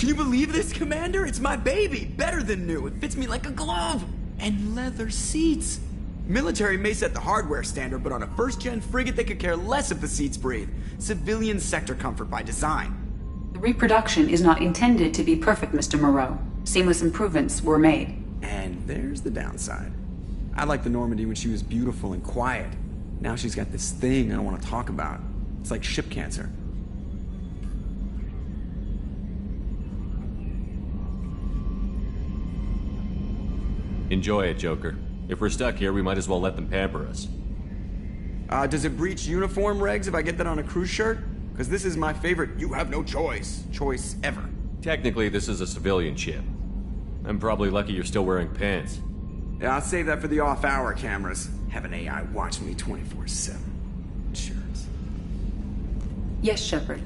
you believe this, Commander? It's my baby! Better than new. It fits me like a glove! And leather seats. Military may set the hardware standard, but on a first-gen frigate, they could care less if the seats breathe. Civilian sector comfort by design. The reproduction is not intended to be perfect, Mr. Moreau. Seamless improvements were made. And there's the downside. I liked the Normandy when she was beautiful and quiet. Now she's got this thing I don't want to talk about. It's like ship cancer. Enjoy it, Joker. If we're stuck here, we might as well let them pamper us. Does it breach uniform regs if I get that on a cruise shirt? Because this is my favorite you have no choice ever. Technically, this is a civilian ship. I'm probably lucky you're still wearing pants. Yeah, I'll save that for the off-hour cameras. Have an AI watch me 24/7. Insurance. Yes, Shepard.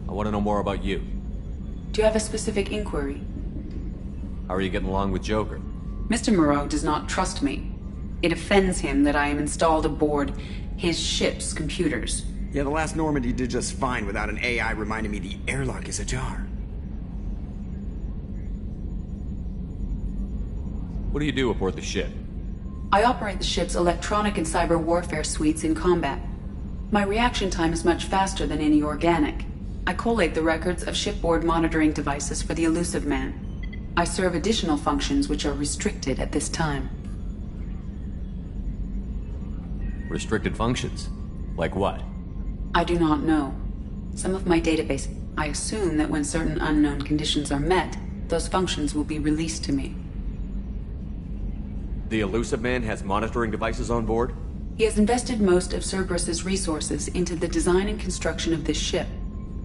I want to know more about you. Do you have a specific inquiry? How are you getting along with Joker? Mr. Moreau does not trust me. It offends him that I am installed aboard his ship's computers. Yeah, the last Normandy did just fine without an AI reminding me the airlock is ajar. What do you do aboard the ship? I operate the ship's electronic and cyber warfare suites in combat. My reaction time is much faster than any organic. I collate the records of shipboard monitoring devices for the Elusive Man. I serve additional functions which are restricted at this time. Restricted functions? Like what? I do not know. Some of my database, I assume that when certain unknown conditions are met, those functions will be released to me. The Elusive Man has monitoring devices on board? He has invested most of Cerberus's resources into the design and construction of this ship.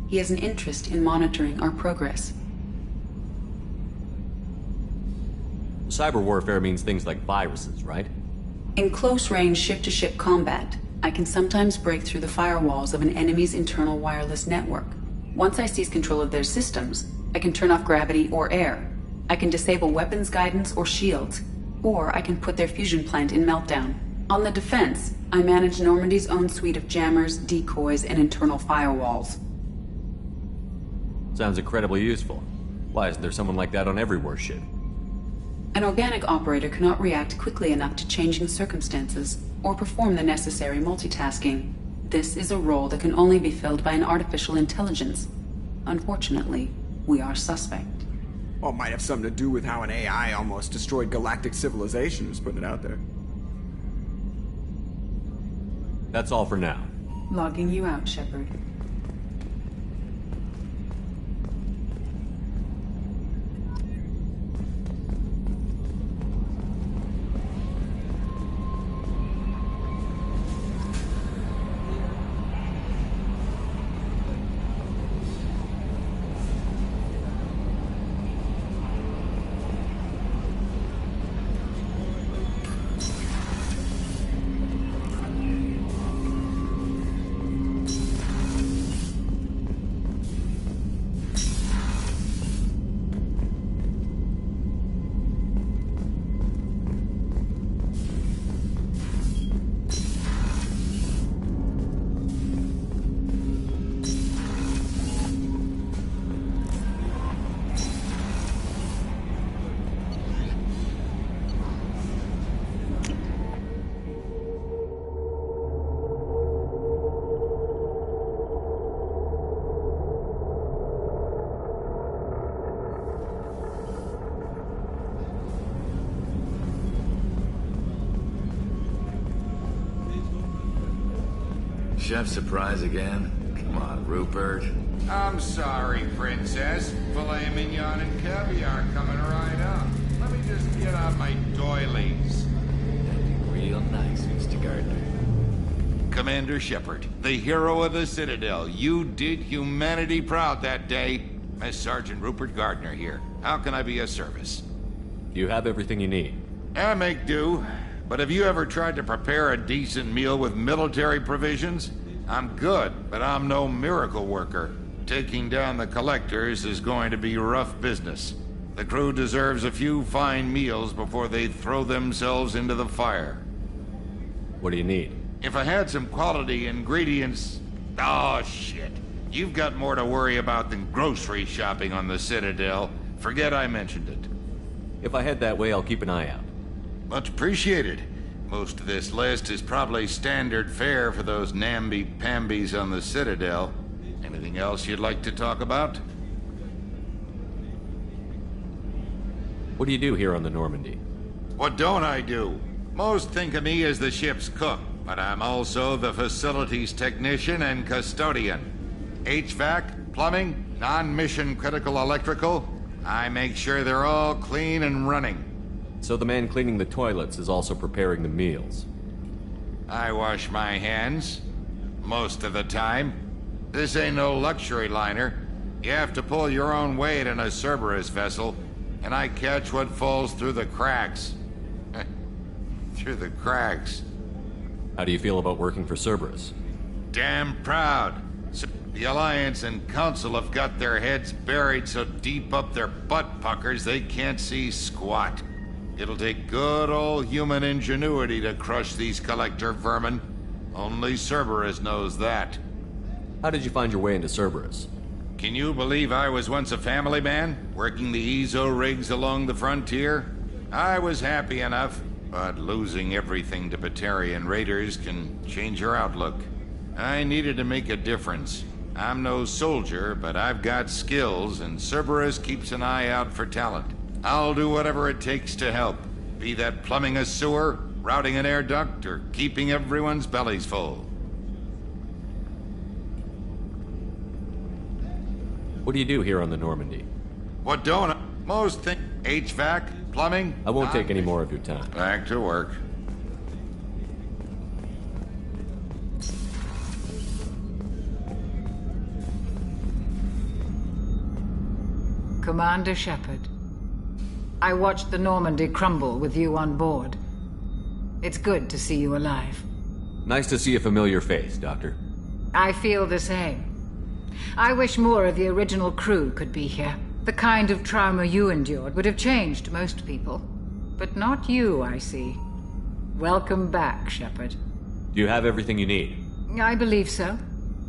He has an interest in monitoring our progress. Cyber warfare means things like viruses, right? In close-range ship-to-ship combat, I can sometimes break through the firewalls of an enemy's internal wireless network. Once I seize control of their systems, I can turn off gravity or air. I can disable weapons guidance or shields, or I can put their fusion plant in meltdown. On the defense, I manage Normandy's own suite of jammers, decoys, and internal firewalls. Sounds incredibly useful. Why isn't there someone like that on every warship? An organic operator cannot react quickly enough to changing circumstances or perform the necessary multitasking. This is a role that can only be filled by an artificial intelligence. Unfortunately, we are suspect. Well, it might have something to do with how an AI almost destroyed galactic civilization, just putting it out there. That's all for now. Logging you out, Shepard. Chef surprise again? Come on, Rupert. I'm sorry, Princess. Filet mignon and caviar coming right up. Let me just get out my doilies. That'd be real nice, Mr. Gardner. Commander Shepard, the hero of the Citadel. You did humanity proud that day. As Sergeant Rupert Gardner here. How can I be of service? You have everything you need. I make do. But have you ever tried to prepare a decent meal with military provisions? I'm good, but I'm no miracle worker. Taking down the collectors is going to be rough business. The crew deserves a few fine meals before they throw themselves into the fire. What do you need? If I had some quality ingredients... Oh, shit. You've got more to worry about than grocery shopping on the Citadel. Forget I mentioned it. If I head that way, I'll keep an eye out. Much appreciated. Most of this list is probably standard fare for those namby-pambies on the Citadel. Anything else you'd like to talk about? What do you do here on the Normandy? What don't I do? Most think of me as the ship's cook, but I'm also the facilities technician and custodian. HVAC, plumbing, non-mission critical electrical. I make sure they're all clean and running. So the man cleaning the toilets is also preparing the meals. I wash my hands. Most of the time. This ain't no luxury liner. You have to pull your own weight in a Cerberus vessel, and I catch what falls through the cracks. Through the cracks. How do you feel about working for Cerberus? Damn proud. The Alliance and Council have got their heads buried so deep up their butt puckers they can't see squat. It'll take good old human ingenuity to crush these collector vermin. Only Cerberus knows that. How did you find your way into Cerberus? Can you believe I was once a family man, working the EZO rigs along the frontier? I was happy enough, but losing everything to Batarian raiders can change your outlook. I needed to make a difference. I'm no soldier, but I've got skills, and Cerberus keeps an eye out for talent. I'll do whatever it takes to help, be that plumbing a sewer, routing an air duct, or keeping everyone's bellies full. What do you do here on the Normandy? What don't I? Most think HVAC, plumbing. I won't take any more of your time. Back to work. Commander Shepard, I watched the Normandy crumble with you on board. It's good to see you alive. Nice to see a familiar face, Doctor. I feel the same. I wish more of the original crew could be here. The kind of trauma you endured would have changed most people. But not you, I see. Welcome back, Shepard. Do you have everything you need? I believe so.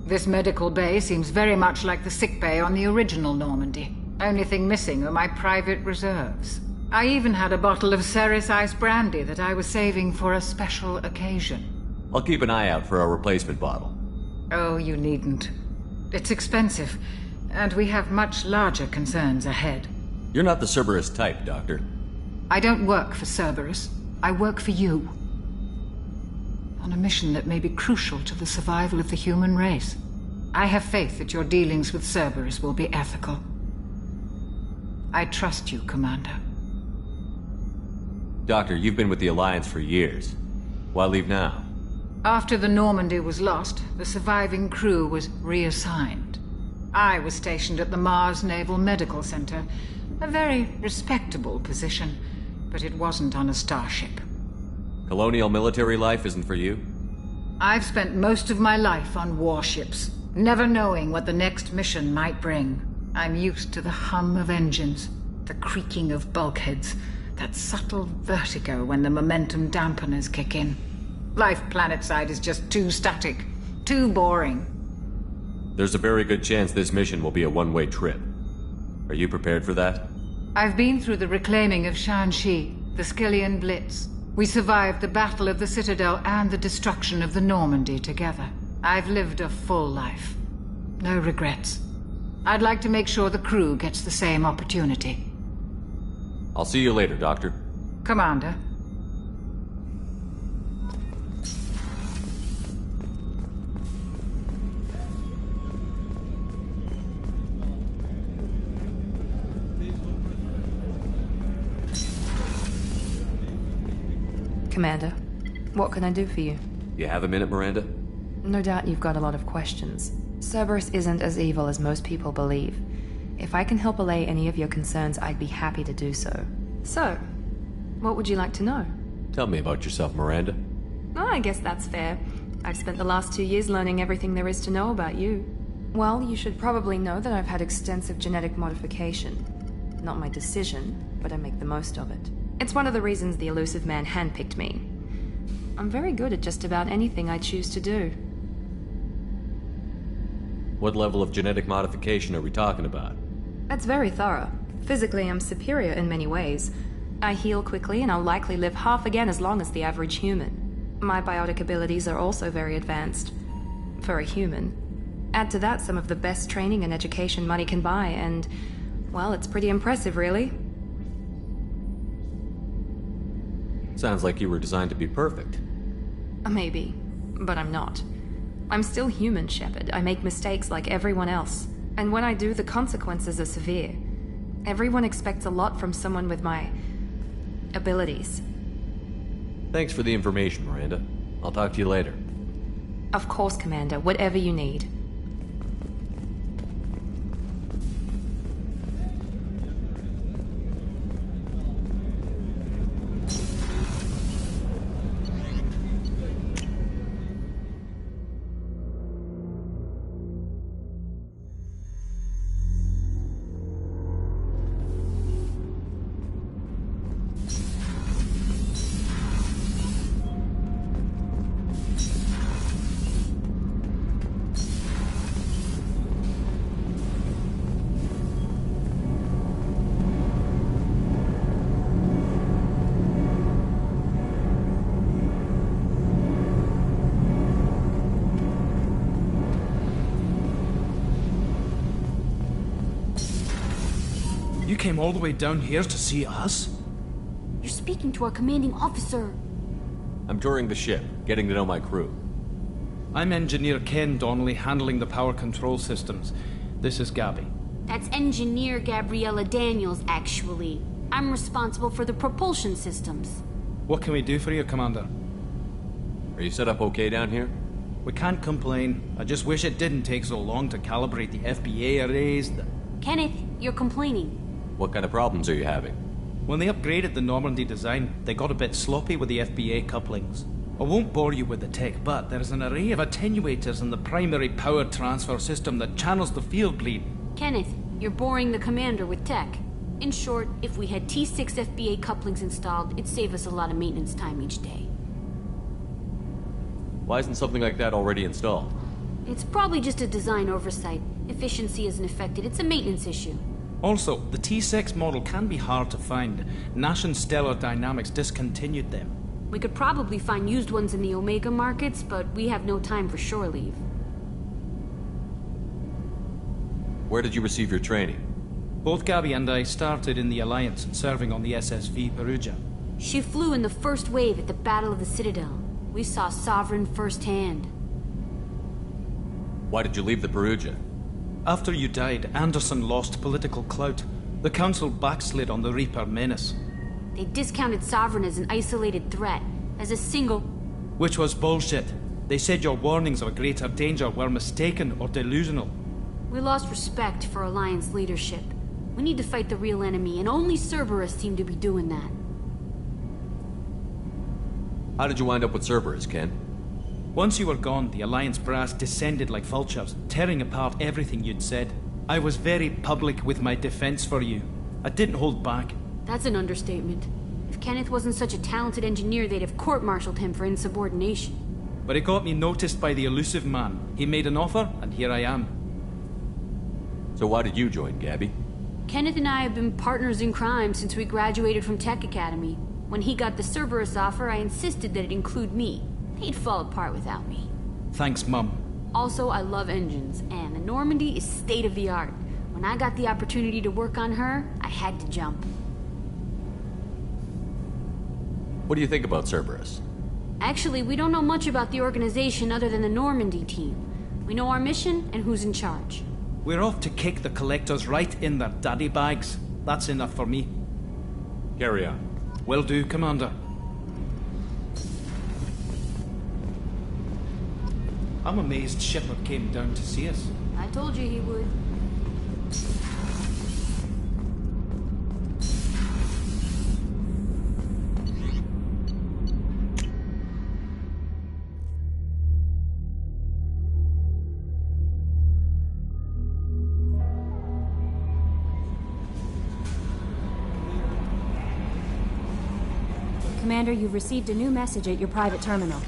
This medical bay seems very much like the sick bay on the original Normandy. Only thing missing are my private reserves. I even had a bottle of Ceres Ice brandy that I was saving for a special occasion. I'll keep an eye out for a replacement bottle. Oh, you needn't. It's expensive, and we have much larger concerns ahead. You're not the Cerberus type, Doctor. I don't work for Cerberus. I work for you. On a mission that may be crucial to the survival of the human race. I have faith that your dealings with Cerberus will be ethical. I trust you, Commander. Doctor, you've been with the Alliance for years. Why leave now? After the Normandy was lost, the surviving crew was reassigned. I was stationed at the Mars Naval Medical Center, a very respectable position, but it wasn't on a starship. Colonial military life isn't for you? I've spent most of my life on warships, never knowing what the next mission might bring. I'm used to the hum of engines, the creaking of bulkheads, that subtle vertigo when the momentum dampeners kick in. Life planetside is just too static, too boring. There's a very good chance this mission will be a one-way trip. Are you prepared for that? I've been through the reclaiming of Shanxi, the Skillian Blitz. We survived the Battle of the Citadel and the destruction of the Normandy together. I've lived a full life. No regrets. I'd like to make sure the crew gets the same opportunity. I'll see you later, Doctor. Commander. Commander, what can I do for you? You have a minute, Miranda? No doubt you've got a lot of questions. Cerberus isn't as evil as most people believe. If I can help allay any of your concerns, I'd be happy to do so. So, what would you like to know? Tell me about yourself, Miranda. Oh, I guess that's fair. I've spent the last 2 years learning everything there is to know about you. Well, you should probably know that I've had extensive genetic modification. Not my decision, but I make the most of it. It's one of the reasons the elusive man handpicked me. I'm very good at just about anything I choose to do. What level of genetic modification are we talking about? That's very thorough. Physically, I'm superior in many ways. I heal quickly, and I'll likely live half again as long as the average human. My biotic abilities are also very advanced. For a human. Add to that some of the best training and education money can buy, and, well, it's pretty impressive, really. Sounds like you were designed to be perfect. Maybe, but I'm not. I'm still human, Shepard. I make mistakes like everyone else. And when I do, the consequences are severe. Everyone expects a lot from someone with my abilities. Thanks for the information, Miranda. I'll talk to you later. Of course, Commander. Whatever you need. You came all the way down here to see us? You're speaking to our commanding officer. I'm touring the ship, getting to know my crew. I'm Engineer Ken Donnelly, handling the power control systems. This is Gabby. That's Engineer Gabriella Daniels, actually. I'm responsible for the propulsion systems. What can we do for you, Commander? Are you set up okay down here? We can't complain. I just wish it didn't take so long to calibrate the FBA arrays. Kenneth, you're complaining. What kind of problems are you having? When they upgraded the Normandy design, they got a bit sloppy with the FBA couplings. I won't bore you with the tech, but there's an array of attenuators in the primary power transfer system that channels the field bleed. Kenneth, you're boring the commander with tech. In short, if we had T6 FBA couplings installed, it'd save us a lot of maintenance time each day. Why isn't something like that already installed? It's probably just a design oversight. Efficiency isn't affected, it's a maintenance issue. Also, the T6 model can be hard to find. Nash and Stellar Dynamics discontinued them. We could probably find used ones in the Omega markets, but we have no time for shore leave. Where did you receive your training? Both Gabby and I started in the Alliance, serving on the SSV Perugia. She flew in the first wave at the Battle of the Citadel. We saw Sovereign firsthand. Why did you leave the Perugia? After you died, Anderson lost political clout. The Council backslid on the Reaper menace. They discounted Sovereign as an isolated threat, as a single... Which was bullshit. They said your warnings of a greater danger were mistaken or delusional. We lost respect for Alliance leadership. We need to fight the real enemy, and only Cerberus seem to be doing that. How did you wind up with Cerberus, Ken? Once you were gone, the Alliance brass descended like vultures, tearing apart everything you'd said. I was very public with my defense for you. I didn't hold back. That's an understatement. If Kenneth wasn't such a talented engineer, they'd have court-martialed him for insubordination. But it got me noticed by the elusive man. He made an offer, and here I am. So why did you join, Gabby? Kenneth and I have been partners in crime since we graduated from Tech Academy. When he got the Cerberus offer, I insisted that it include me. He'd fall apart without me. Thanks, Mum. Also, I love engines, and the Normandy is state-of-the-art. When I got the opportunity to work on her, I had to jump. What do you think about Cerberus? Actually, we don't know much about the organization other than the Normandy team. We know our mission and who's in charge. We're off to kick the collectors right in their daddy bags. That's enough for me. Carry on. Will do, Commander. I'm amazed Shepard came down to see us. I told you he would. Commander, you've received a new message at your private terminal.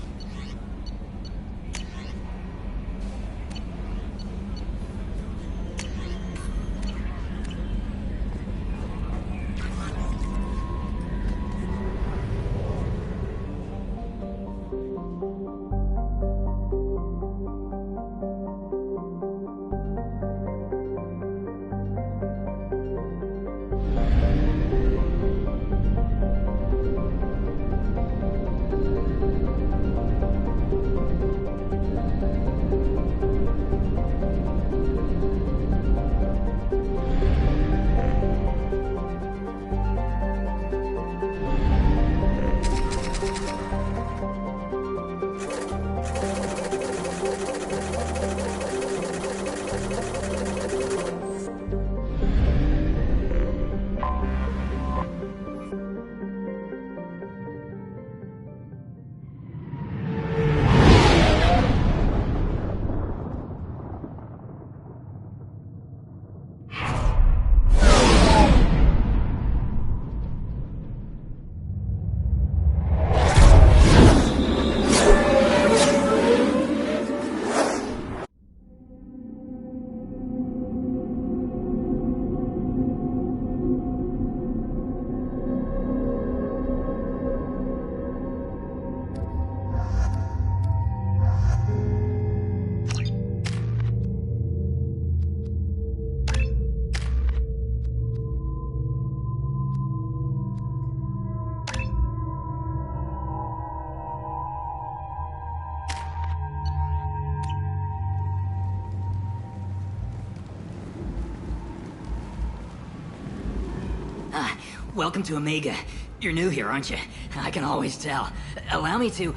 Welcome to Omega. You're new here, aren't you? I can always tell. Allow me to...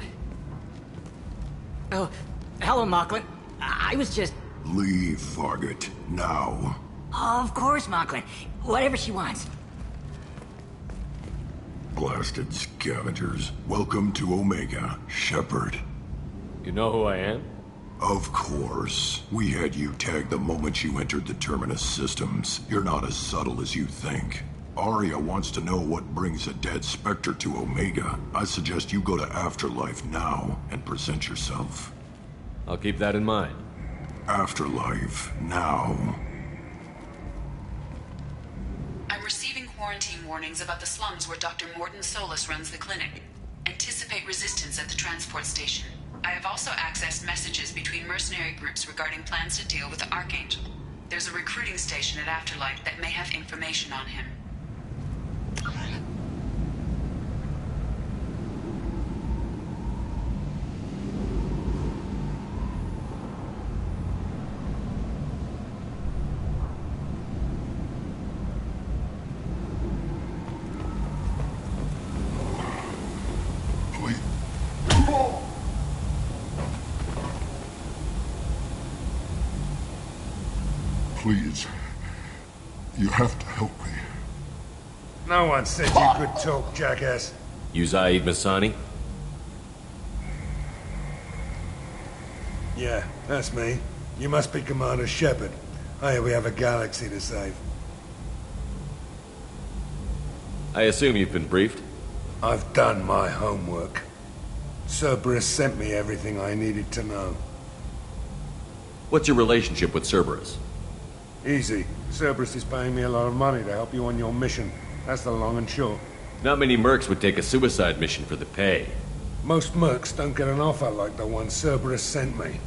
Oh, hello, Mocklin. I was just... Leave, Fargate. Now. Of course, Mocklin. Whatever she wants. Blasted scavengers. Welcome to Omega, Shepard. You know who I am? Of course. We had you tagged the moment you entered the Terminus systems. You're not as subtle as you think. Arya wants to know what brings a dead Spectre to Omega. I suggest you go to Afterlife now and present yourself. I'll keep that in mind. Afterlife, now. I'm receiving quarantine warnings about the slums where Dr. Mordin Solus runs the clinic. Anticipate resistance at the transport station. I have also accessed messages between mercenary groups regarding plans to deal with the Archangel. There's a recruiting station at Afterlife that may have information on him. Please. You have to help me. No one said you could talk, jackass. You Zaid Masani? Yeah, that's me. You must be Commander Shepard. Hey, we have a galaxy to save. I assume you've been briefed? I've done my homework. Cerberus sent me everything I needed to know. What's your relationship with Cerberus? Easy. Cerberus is paying me a lot of money to help you on your mission. That's the long and short. Not many mercs would take a suicide mission for the pay. Most mercs don't get an offer like the one Cerberus sent me.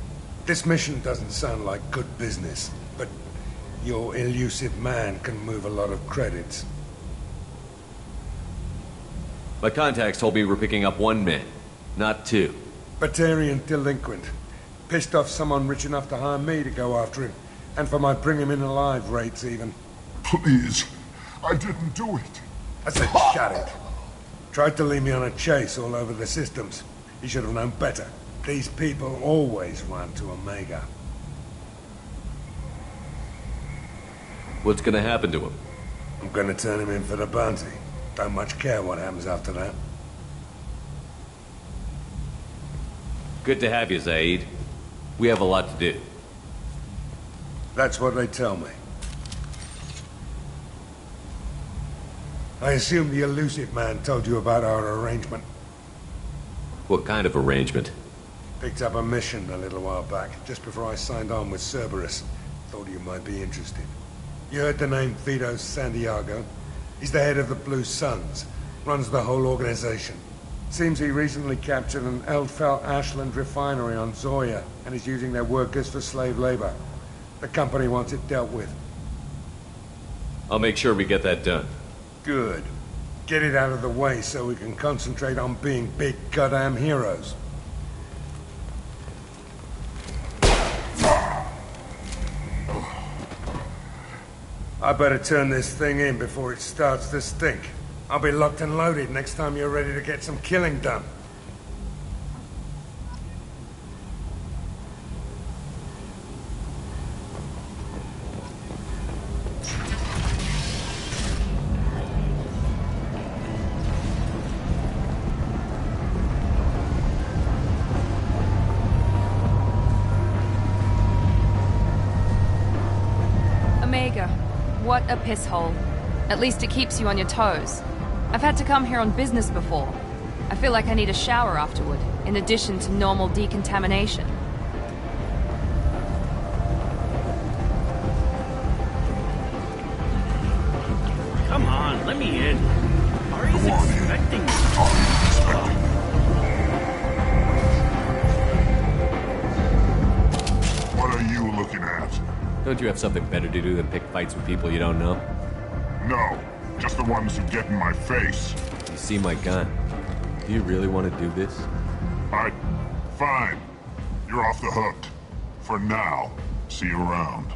This mission doesn't sound like good business, but your elusive man can move a lot of credits. My contacts told me we're picking up one man, not two. Batarian delinquent. Pissed off someone rich enough to hire me to go after him. And for my bring him in alive rates, even. Please. I didn't do it. I said shut it. Tried to lead me on a chase all over the systems. He should have known better. These people always run to Omega. What's gonna happen to him? I'm gonna turn him in for the bounty. Don't much care what happens after that. Good to have you, Zaid. We have a lot to do. That's what they tell me. I assume the elusive man told you about our arrangement. What kind of arrangement? Picked up a mission a little while back, just before I signed on with Cerberus. Thought you might be interested. You heard the name Vito Santiago? He's the head of the Blue Suns, runs the whole organization. Seems he recently captured an Eldfell Ashland refinery on Zoya, and is using their workers for slave labor. The company wants it dealt with. I'll make sure we get that done. Good. Get it out of the way so we can concentrate on being big goddamn heroes. I better turn this thing in before it starts to stink. I'll be locked and loaded next time you're ready to get some killing done. Omega. What a piss hole. At least it keeps you on your toes. I've had to come here on business before. I feel like I need a shower afterward, in addition to normal decontamination. Come on, let me in. Ari's expecting me. What are you looking at? Don't you have something better to do than pick fights with people you don't know? No, just the ones who get in my face. You see my gun. Do you really want to do this? Fine. You're off the hook. For now. See you around.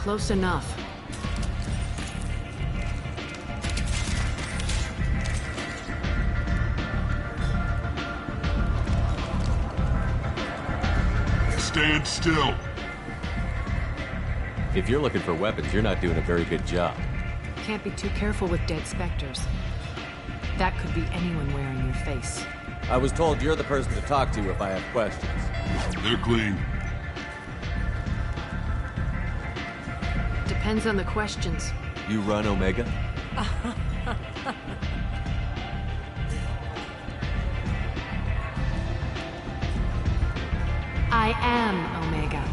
Close enough. Stand still. If you're looking for weapons, you're not doing a very good job. Can't be too careful with dead specters. That could be anyone wearing your face. I was told you're the person to talk to if I have questions. They're clean. Depends on the questions. You run Omega? I am Omega.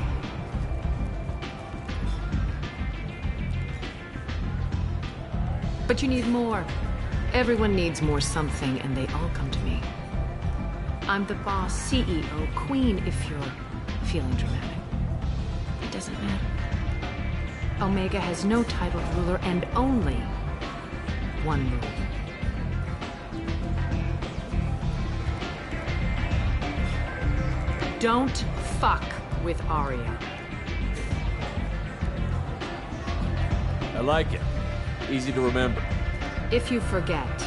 But you need more. Everyone needs more something, and they all come to me. I'm the boss, CEO, queen, if you're feeling dramatic. It doesn't matter. Omega has no titled ruler and only one rule. Don't fuck with Arya. I like it. Easy to remember. If you forget,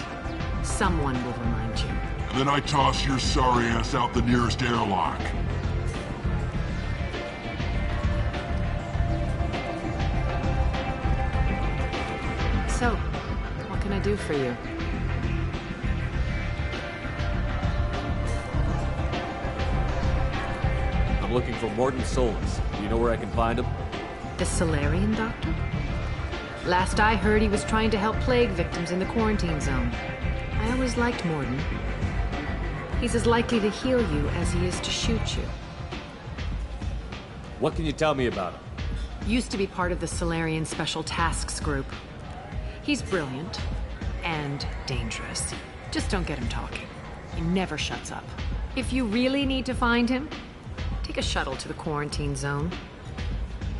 someone will remind you. And then I toss your sorry ass out the nearest airlock. So, what can I do for you? I'm looking for Morton Solus. Do you know where I can find him? The Solarian doctor? Last I heard, he was trying to help plague victims in the quarantine zone. I always liked Morton. He's as likely to heal you as he is to shoot you. What can you tell me about him? Used to be part of the Solarian Special Tasks Group. He's brilliant and dangerous. Just don't get him talking. He never shuts up. If you really need to find him, take a shuttle to the quarantine zone.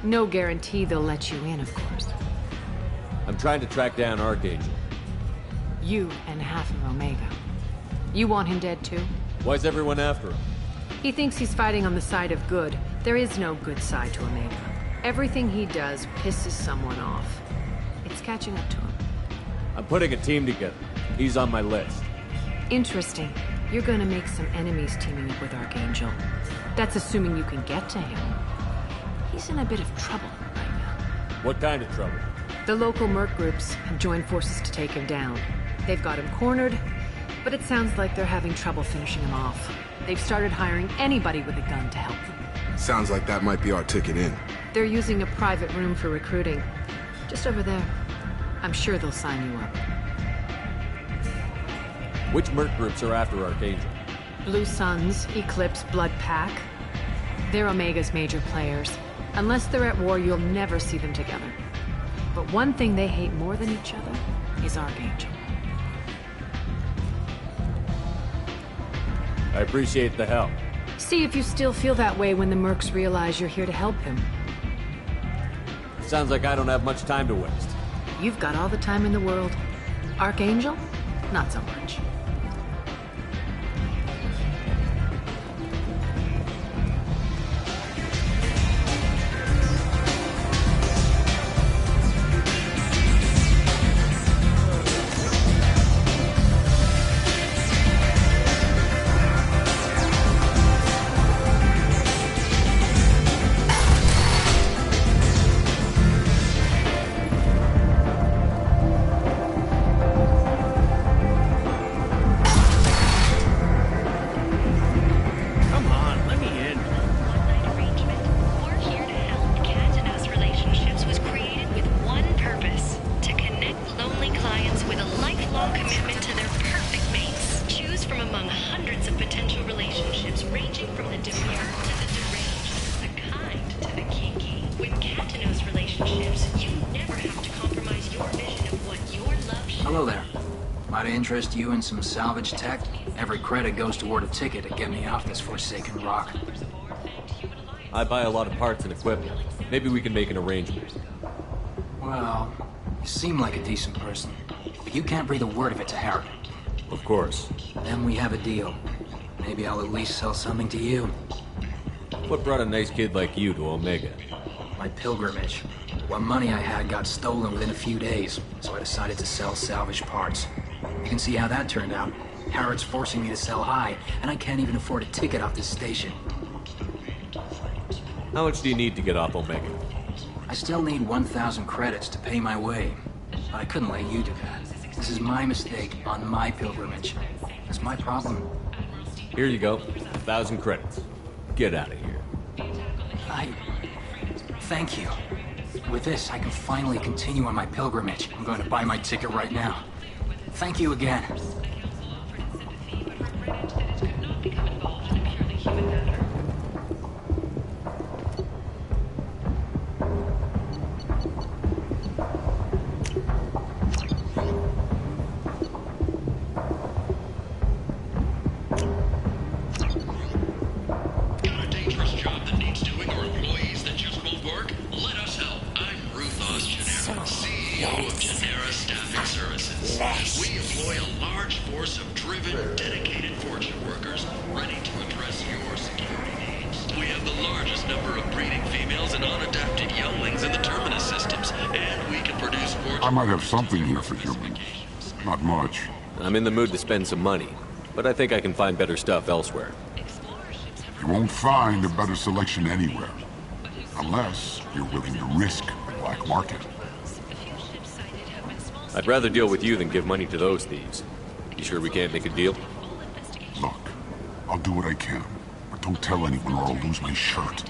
No guarantee they'll let you in, of course. I'm trying to track down Archangel. You and half of Omega. You want him dead too? Why's everyone after him? He thinks he's fighting on the side of good. There is no good side to Omega. Everything he does pisses someone off. It's catching up to him. I'm putting a team together. He's on my list. Interesting. You're gonna make some enemies teaming up with Archangel. That's assuming you can get to him. He's in a bit of trouble right now. What kind of trouble? The local merc groups have joined forces to take him down. They've got him cornered, but it sounds like they're having trouble finishing him off. They've started hiring anybody with a gun to help them. Sounds like that might be our ticket in. They're using a private room for recruiting. Just over there. I'm sure they'll sign you up. Which merc groups are after Archangel? Blue Suns, Eclipse, Blood Pack. They're Omega's major players. Unless they're at war, you'll never see them together. But one thing they hate more than each other is Archangel. I appreciate the help. See if you still feel that way when the mercs realize you're here to help him. Sounds like I don't have much time to waste. You've got all the time in the world. Archangel? Not so much. Hello there. Might interest you in some salvage tech? Every credit goes toward a ticket to get me off this forsaken rock. I buy a lot of parts and equipment. Maybe we can make an arrangement. Well, you seem like a decent person, but you can't breathe a word of it to Harry. Of course. Then we have a deal. Maybe I'll at least sell something to you. What brought a nice kid like you to Omega? My pilgrimage. What money I had got stolen within a few days, so I decided to sell salvage parts. You can see how that turned out. Harrod's forcing me to sell high, and I can't even afford a ticket off this station. How much do you need to get off Omega? I still need 1,000 credits to pay my way, but I couldn't let you do that. This is my mistake on my pilgrimage. It's my problem. Here you go. 1,000 credits. Get out of here. Thank you. With this, I can finally continue on my pilgrimage. I'm going to buy my ticket right now. Thank you again. I might have something here for humans. Not much. I'm in the mood to spend some money, but I think I can find better stuff elsewhere. You won't find a better selection anywhere. Unless you're willing to risk the black market. I'd rather deal with you than give money to those thieves. You sure we can't make a deal? Look, I'll do what I can, but don't tell anyone or I'll lose my shirt.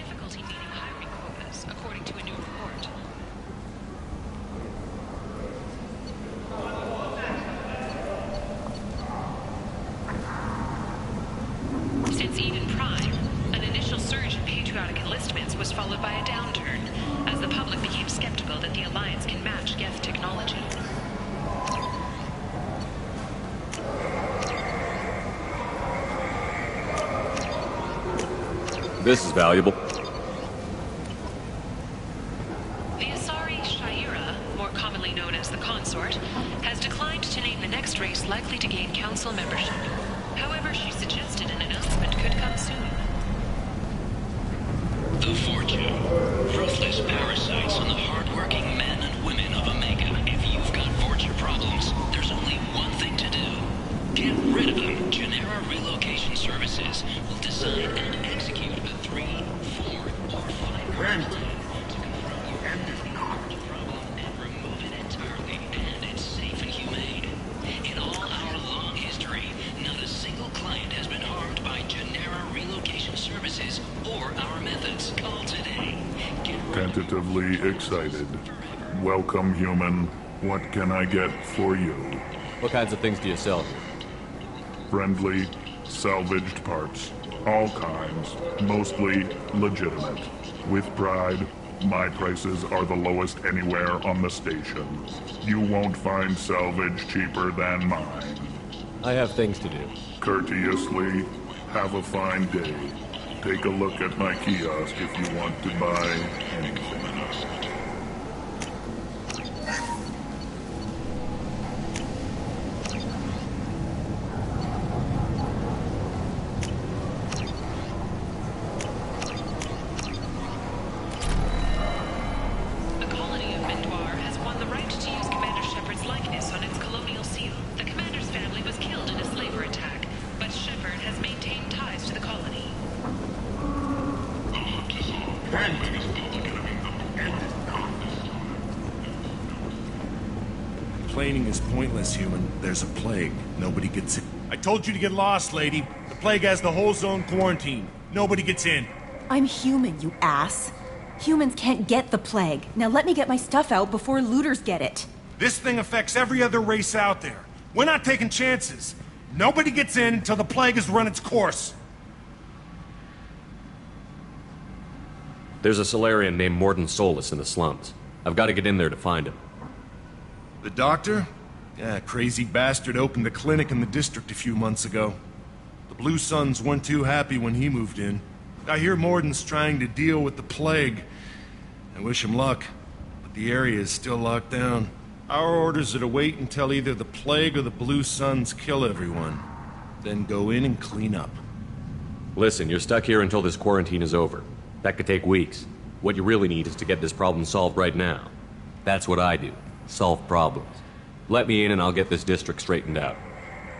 Since Eden Prime, an initial surge in patriotic enlistments was followed by a downturn, as the public became skeptical that the Alliance can match Geth technology. This is valuable. The Asari Shaira, more commonly known as the Consort, has declined to name the next race likely to gain council membership. However, she suggested an announcement could come soon. The Fortune. Ruthless parasites on the hard-working men and women of Omega. If you've got Fortune problems, there's only one thing to do. Get rid of them. Genera Relocation Services will design and execute a 3, 4, or 5 plan to confront your problem and remove it entirely, and it's safe and humane. In all our long history, not a single client has been harmed by Genera Relocation Services or our methods. Call today. Tentatively excited. Welcome, human. What can I get for you? What kinds of things do you sell here? Friendly, salvaged parts. All kinds. Mostly legitimate. With pride, my prices are the lowest anywhere on the station. You won't find salvage cheaper than mine. I have things to do. Courteously, have a fine day. Take a look at my kiosk if you want to buy anything. The colony of Mendoir has won the right to use Commander Shepard's likeness on its colonial seal. The commander's family was killed in a slaver attack, but Shepard has maintained ties to the colony. Complaining is pointless, human. There's a plague. Nobody gets in. I told you to get lost, lady. The plague has the whole zone quarantined. Nobody gets in. I'm human, you ass. Humans can't get the plague. Now let me get my stuff out before looters get it. This thing affects every other race out there. We're not taking chances. Nobody gets in until the plague has run its course. There's a Solarian named Morden Solus in the slums. I've got to get in there to find him. The doctor? Yeah, crazy bastard opened a clinic in the district a few months ago. The Blue Suns weren't too happy when he moved in. I hear Morden's trying to deal with the plague. I wish him luck, but the area is still locked down. Our orders are to wait until either the plague or the Blue Suns kill everyone. Then go in and clean up. Listen, you're stuck here until this quarantine is over. That could take weeks. What you really need is to get this problem solved right now. That's what I do. Solve problems. Let me in and I'll get this district straightened out.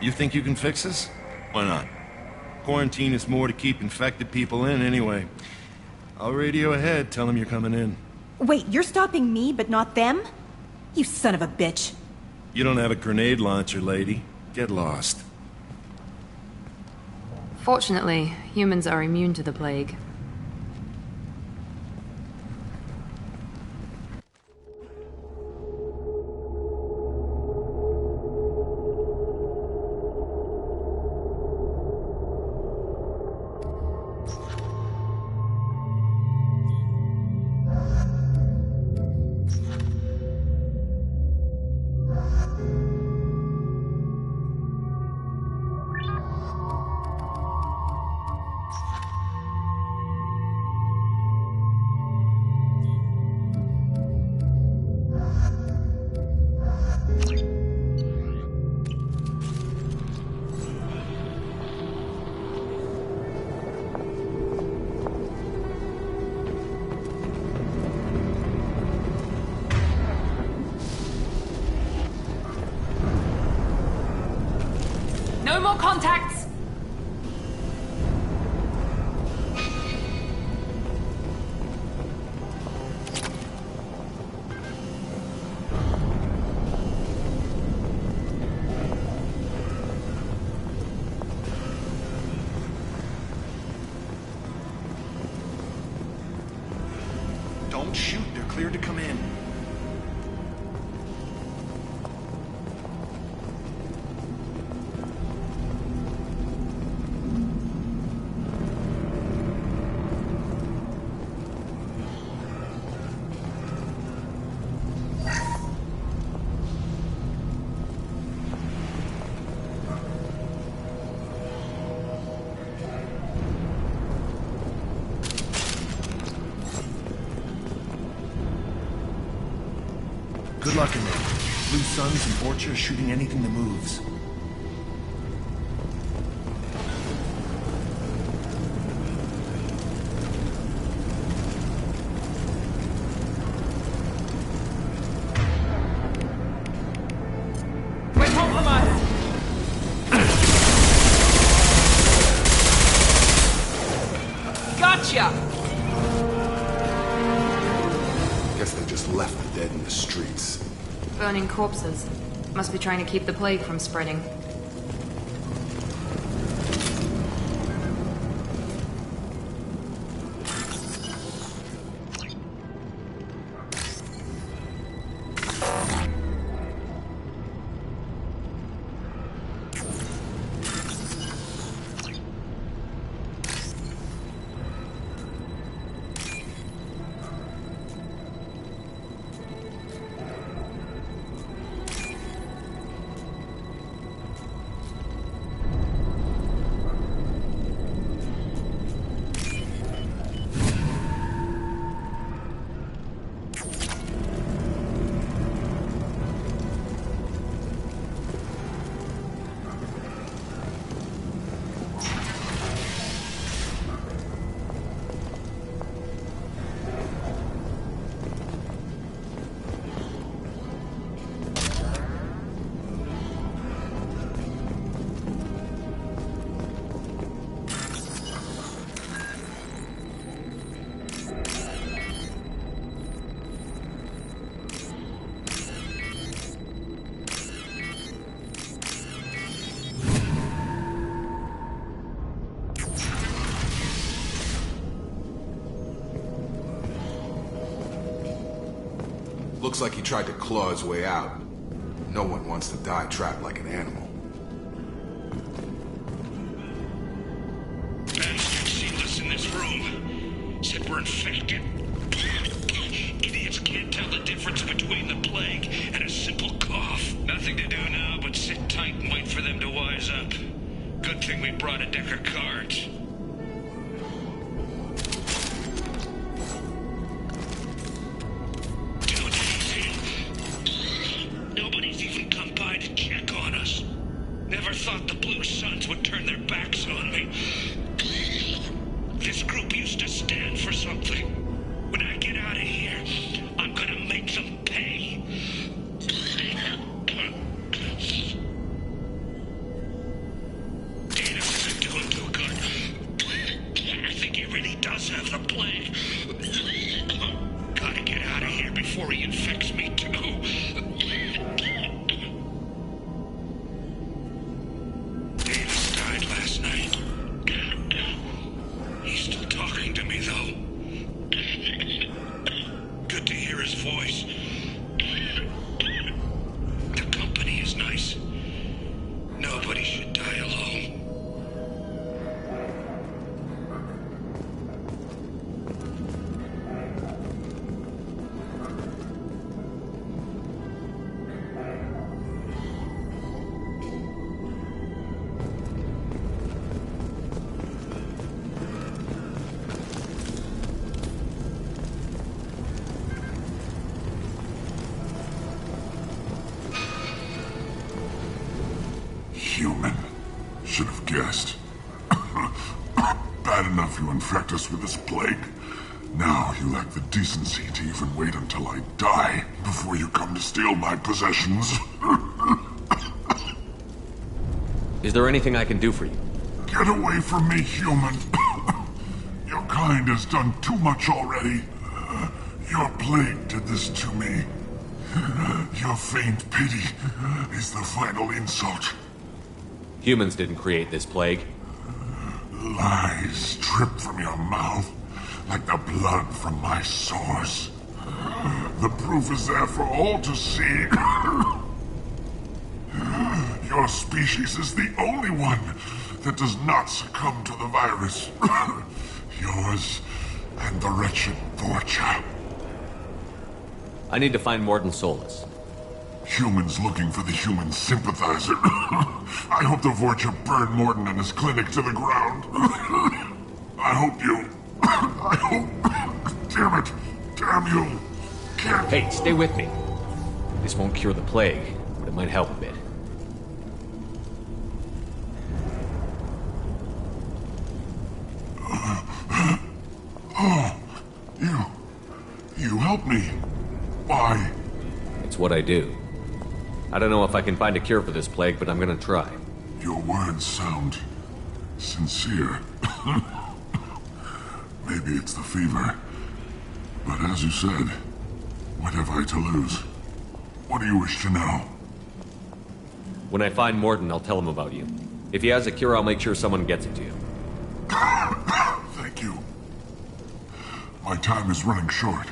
You think you can fix this? Why not? Quarantine is more to keep infected people in anyway. I'll radio ahead, tell them you're coming in. Wait, you're stopping me, but not them? You son of a bitch. You don't have a grenade launcher, lady. Get lost. Fortunately, humans are immune to the plague. No more contacts! Don't shoot, they're cleared to come in. Good luck in there. Blue Suns and Orchard shooting anything that moves. We're compromised! Gotcha! Guess they just left the dead in the streets. Burning corpses. Must be trying to keep the plague from spreading. Looks like he tried to claw his way out. No one wants to die trapped like an animal. Bastards sealed us in this room. Said we're infected. Idiots can't tell the difference between the plague and a simple cough. Nothing to do now but sit tight and wait for them to wise up. Good thing we brought a deck of cards. Nobody's even come by to check on us. Never thought the Blue Suns would turn their backs on me. This group used to stand for something. When I Human. Should have guessed. Bad enough you infect us with this plague. Now you lack the decency to even wait until I die before you come to steal my possessions. Is there anything I can do for you? Get away from me, human. Your kind has done too much already. Your plague did this to me. Your faint pity is the final insult. Humans didn't create this plague. Lies drip from your mouth like the blood from my sores. The proof is there for all to see. Your species is the only one that does not succumb to the virus. Yours and the wretched Vorcha. I need to find Morden Solus. Humans looking for the human sympathizer. I hope the Vorcha burned Morden and his clinic to the ground. I hope you... I hope... Damn it. Damn you. Can't... Hey, stay with me. This won't cure the plague, but it might help a bit. Oh, you helped me. Why? It's what I do. I don't know if I can find a cure for this plague, but I'm gonna try. Your words sound sincere. Maybe it's the fever. But as you said, what have I to lose? What do you wish to know? When I find Morden, I'll tell him about you. If he has a cure, I'll make sure someone gets it to you. Thank you. My time is running short,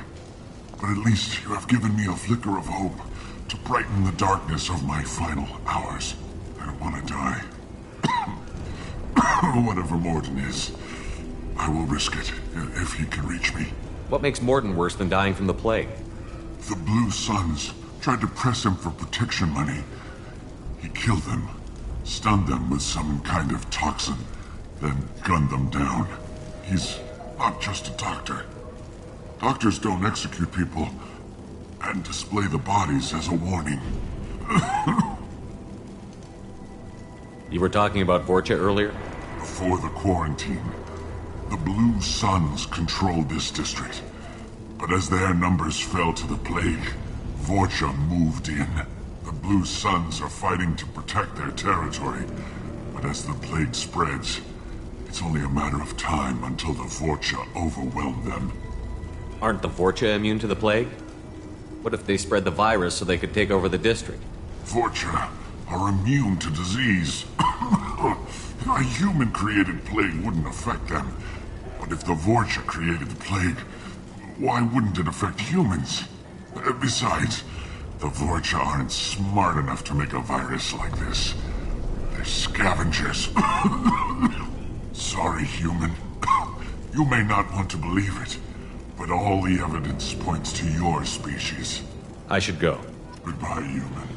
but at least you have given me a flicker of hope to brighten the darkness of my final hours. I don't want to die. Whatever Morden is, I will risk it if he can reach me. What makes Morden worse than dying from the plague? The Blue Suns tried to press him for protection money. He killed them, stunned them with some kind of toxin, then gunned them down. He's not just a doctor. Doctors don't execute people and display the bodies as a warning. You were talking about Vorcha earlier? Before the quarantine, the Blue Suns controlled this district. But as their numbers fell to the plague, Vorcha moved in. The Blue Suns are fighting to protect their territory. But as the plague spreads, it's only a matter of time until the Vorcha overwhelm them. Aren't the Vorcha immune to the plague? What if they spread the virus so they could take over the district? Vorcha are immune to disease. A human-created plague wouldn't affect them. But if the Vorcha created the plague, why wouldn't it affect humans? Besides, the Vorcha aren't smart enough to make a virus like this. They're scavengers. Sorry, human. You may not want to believe it, but all the evidence points to your species. I should go. Goodbye, human.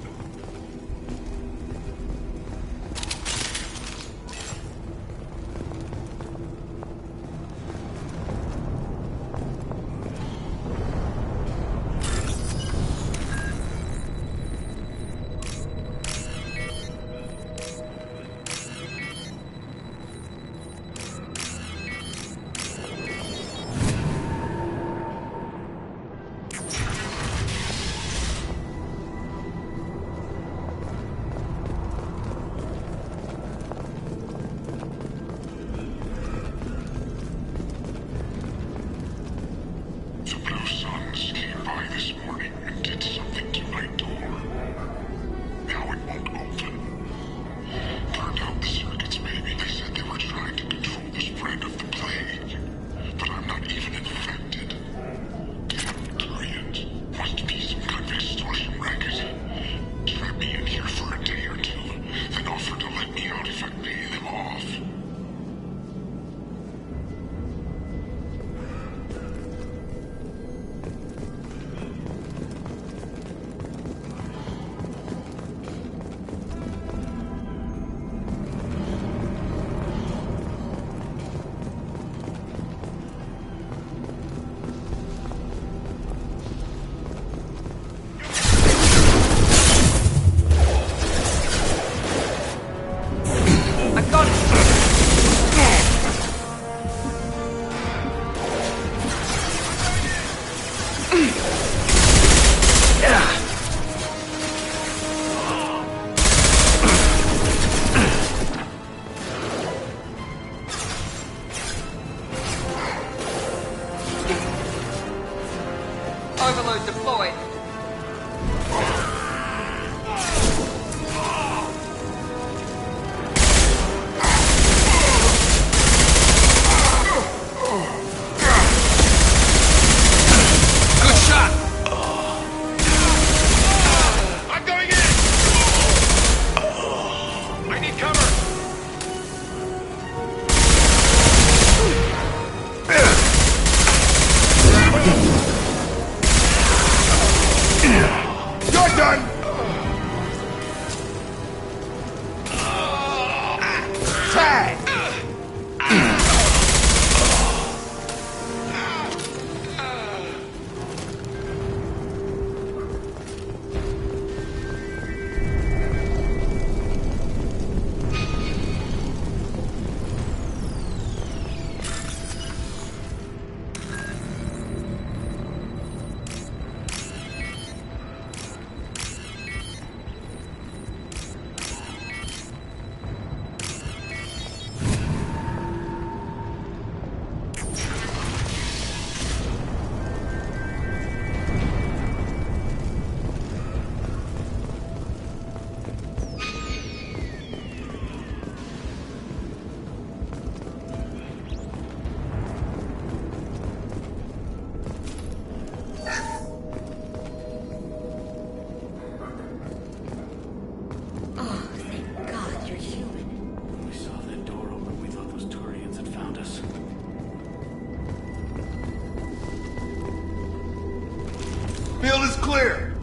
is clear!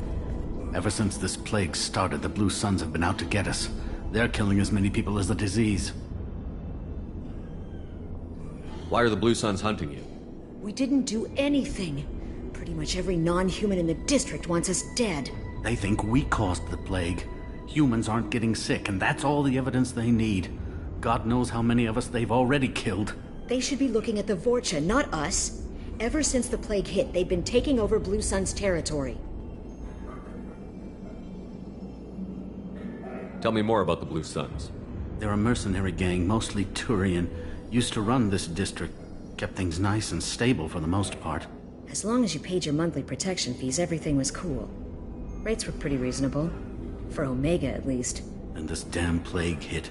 Ever since this plague started, the Blue Suns have been out to get us. They're killing as many people as the disease. Why are the Blue Suns hunting you? We didn't do anything. Pretty much every non-human in the district wants us dead. They think we caused the plague. Humans aren't getting sick, and that's all the evidence they need. God knows how many of us they've already killed. They should be looking at the Vorcha, not us. Ever since the plague hit, they've been taking over Blue Sun's territory. Tell me more about the Blue Suns. They're a mercenary gang, mostly Turian. Used to run this district. Kept things nice and stable for the most part. As long as you paid your monthly protection fees, everything was cool. Rates were pretty reasonable. For Omega, at least. And this damn plague hit.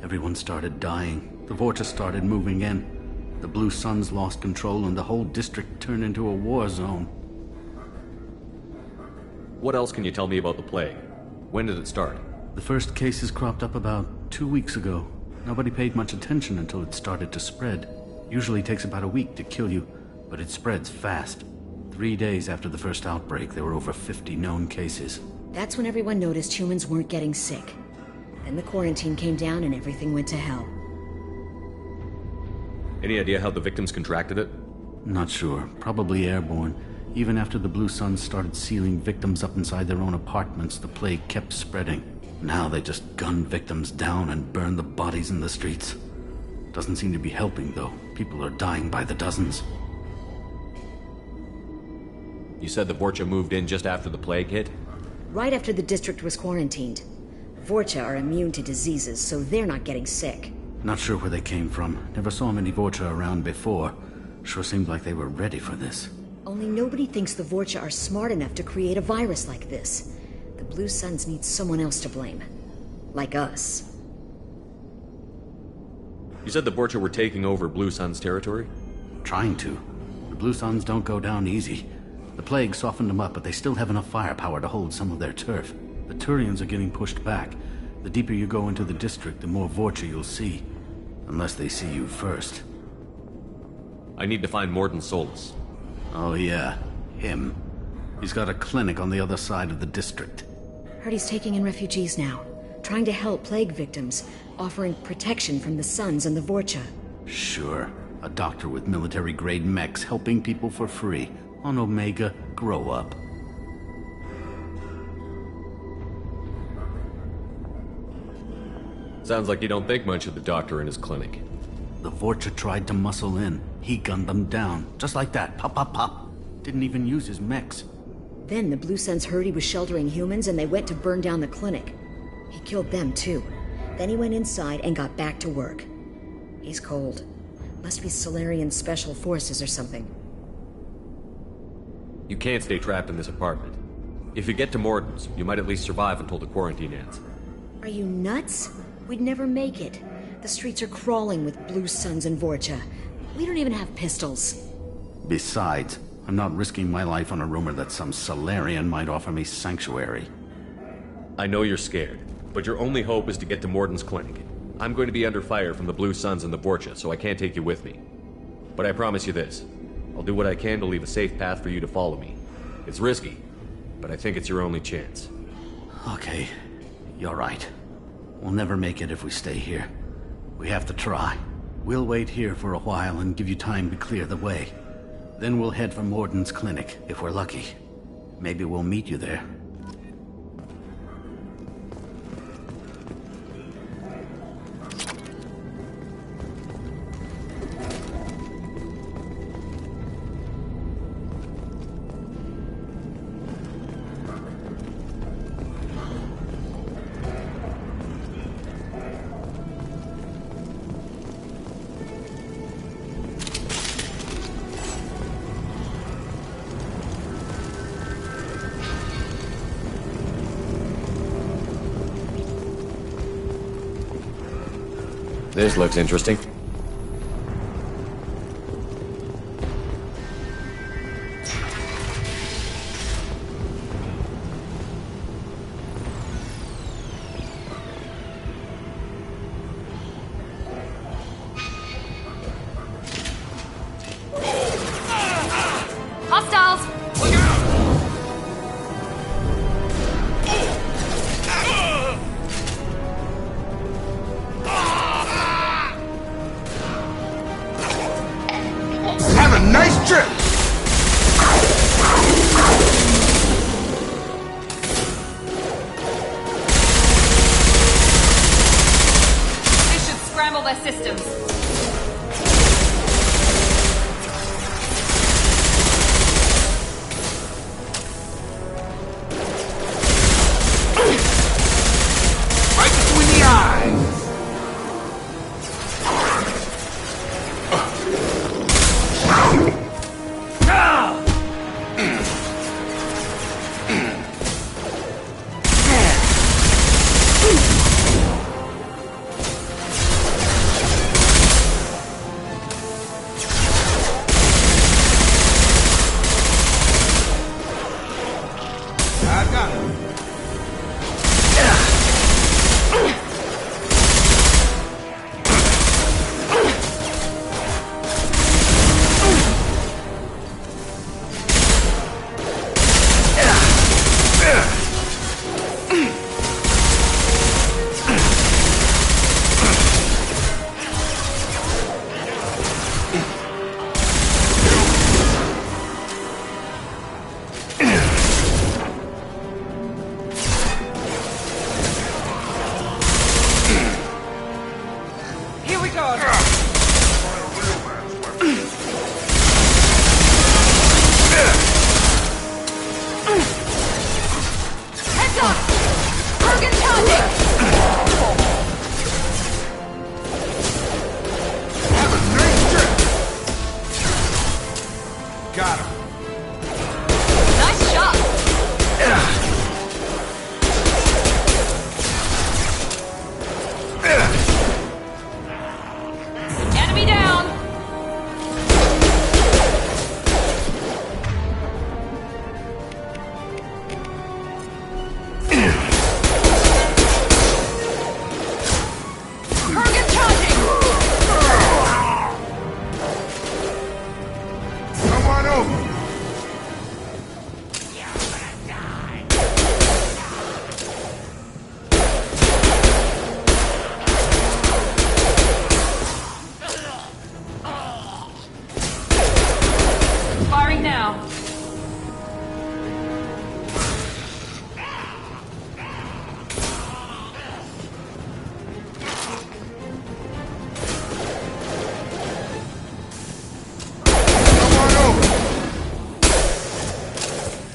Everyone started dying. The Vorcha started moving in. The Blue Suns lost control and the whole district turned into a war zone. What else can you tell me about the plague? When did it start? The first cases cropped up about 2 weeks ago. Nobody paid much attention until it started to spread. Usually takes about a week to kill you, but it spreads fast. 3 days after the first outbreak, there were over 50 known cases. That's when everyone noticed humans weren't getting sick. Then the quarantine came down and everything went to hell. Any idea how the victims contracted it? Not sure. Probably airborne. Even after the Blue Suns started sealing victims up inside their own apartments, the plague kept spreading. Now they just gun victims down and burn the bodies in the streets. Doesn't seem to be helping, though. People are dying by the dozens. You said the Vorcha moved in just after the plague hit? Right after the district was quarantined. Vorcha are immune to diseases, so they're not getting sick. Not sure where they came from. Never saw many Vorcha around before. Sure seemed like they were ready for this. Only nobody thinks the Vorcha are smart enough to create a virus like this. The Blue Suns need someone else to blame. Like us. You said the Vorcha were taking over Blue Sun's territory? Trying to. The Blue Suns don't go down easy. The plague softened them up, but they still have enough firepower to hold some of their turf. The Turians are getting pushed back. The deeper you go into the district, the more Vorcha you'll see. Unless they see you first. I need to find Morden Solus. Oh yeah, him. He's got a clinic on the other side of the district. Heard he's taking in refugees now. Trying to help plague victims. Offering protection from the Suns and the Vorcha. Sure. A doctor with military-grade mechs helping people for free. On Omega, grow up. Sounds like you don't think much of the doctor in his clinic. The Vorcha tried to muscle in. He gunned them down. Just like that. Pop, pop, pop. Didn't even use his mechs. Then the Blue Suns heard he was sheltering humans and they went to burn down the clinic. He killed them too. Then he went inside and got back to work. He's cold. Must be Solarian Special Forces or something. You can't stay trapped in this apartment. If you get to Morden's, you might at least survive until the quarantine ends. Are you nuts? We'd never make it. The streets are crawling with Blue Suns and Vorcha. We don't even have pistols. Besides, I'm not risking my life on a rumor that some Solarian might offer me sanctuary. I know you're scared, but your only hope is to get to Morden's clinic. I'm going to be under fire from the Blue Suns and the Vorcha, so I can't take you with me. But I promise you this. I'll do what I can to leave a safe path for you to follow me. It's risky, but I think it's your only chance. Okay, you're right. We'll never make it if we stay here. We have to try. We'll wait here for a while and give you time to clear the way. Then we'll head for Morden's clinic, if we're lucky. Maybe we'll meet you there. This looks interesting. Hostiles! Look out! wireless systems. Right between the eyes! Got him. Nice shot. Enemy down. Kurgan charging. Come on over. Firing now.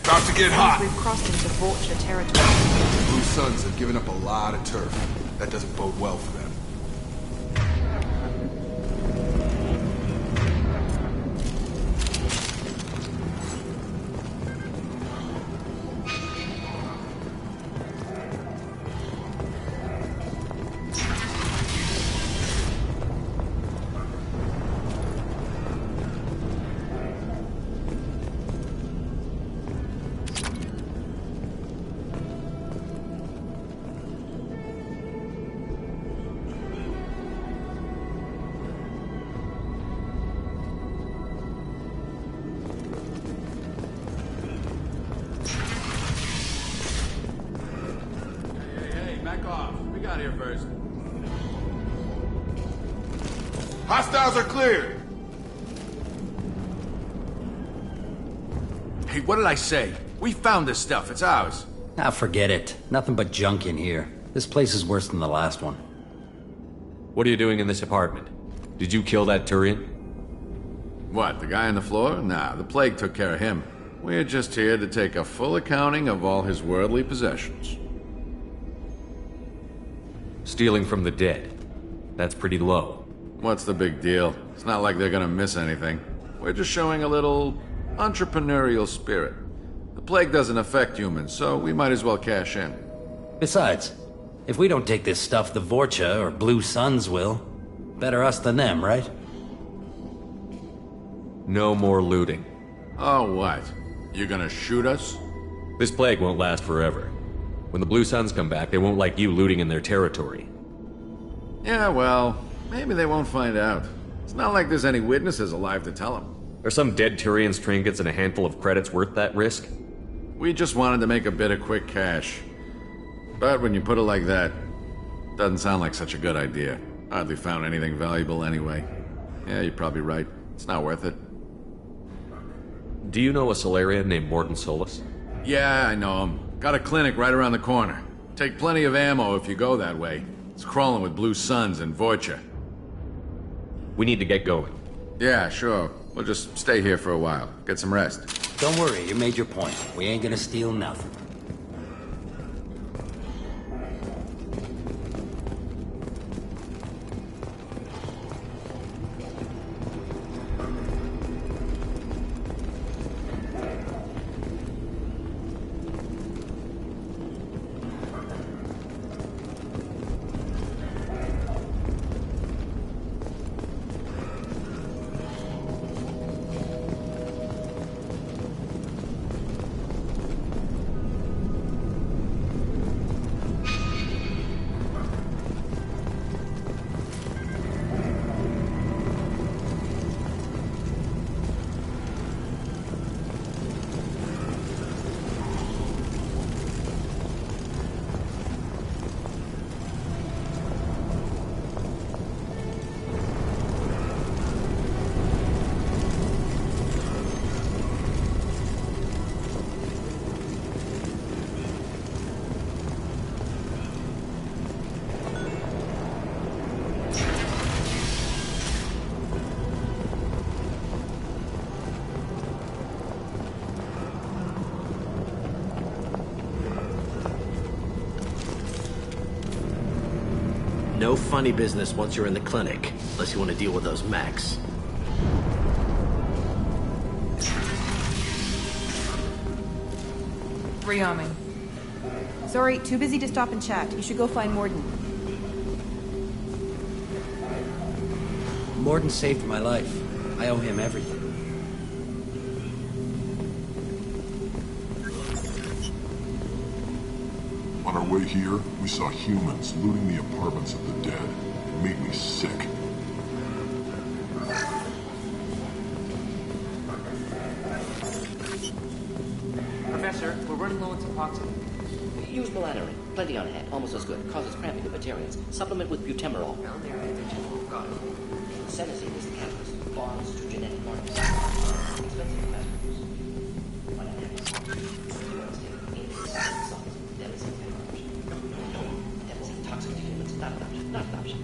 About to get hot. We've crossed into Vulture territory. Blue Suns have given up a lot of turf. That doesn't bode well for them. Back off. We got here first. Hostiles are cleared. Hey, what did I say? We found this stuff. It's ours. Ah, forget it. Nothing but junk in here. This place is worse than the last one. What are you doing in this apartment? Did you kill that Turian? What, the guy on the floor? Nah, the plague took care of him. We're just here to take a full accounting of all his worldly possessions. Stealing from the dead. That's pretty low. What's the big deal? It's not like they're gonna miss anything. We're just showing a little entrepreneurial spirit. The plague doesn't affect humans, so we might as well cash in. Besides, if we don't take this stuff, the Vorcha or Blue Suns will. Better us than them, right? No more looting. Oh, what? You gonna shoot us? This plague won't last forever. When the Blue Suns come back, they won't like you looting in their territory. Yeah, well, maybe they won't find out. It's not like there's any witnesses alive to tell them. Are some dead Turian's trinkets and a handful of credits worth that risk? We just wanted to make a bit of quick cash. But when you put it like that, doesn't sound like such a good idea. Hardly found anything valuable anyway. Yeah, you're probably right. It's not worth it. Do you know a Solarian named Morton Solus? Yeah, I know him. Got a clinic right around the corner. Take plenty of ammo if you go that way. It's crawling with Blue Suns and Vorcha. We need to get going. Yeah, sure. We'll just stay here for a while. Get some rest. Don't worry, you made your point. We ain't gonna steal nothing. No funny business once you're in the clinic, unless you want to deal with those mechs. Rearming. Sorry, too busy to stop and chat. You should go find Morden. Morden saved my life. I owe him everything. On our way here, we saw humans looting the apartments of the dead. It made me sick. Professor, we're running low on Suboxone. Use melatonin. Plenty on hand. Almost as good. Causes cramping of materials. Supplement with butemerol. Found there. Got it. Senescine is the catalyst. Bonds to genetic markers. Expensive masterpiece. Devastating toxic to humans. Not an option. Not an option.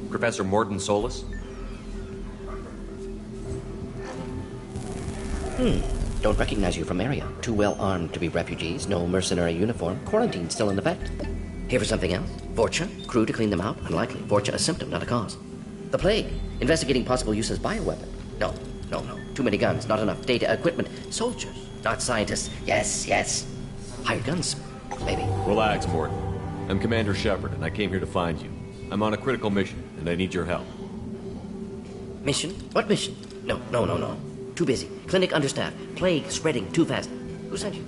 Professor Morden Solus? Don't recognize you from area. Too well armed to be refugees, no mercenary uniform, quarantine still in effect. Here for something else? Vorcha? Crew to clean them out? Unlikely. Vorcha a symptom, not a cause. The plague? Investigating possible use as bioweapon? No. Too many guns, not enough data, equipment. Soldiers, not scientists. Yes. Hired guns, maybe. Relax, Morden. I'm Commander Shepard, and I came here to find you. I'm on a critical mission, and I need your help. Mission? What mission? No. Too busy. Clinic understaffed. Plague spreading too fast. Who sent you?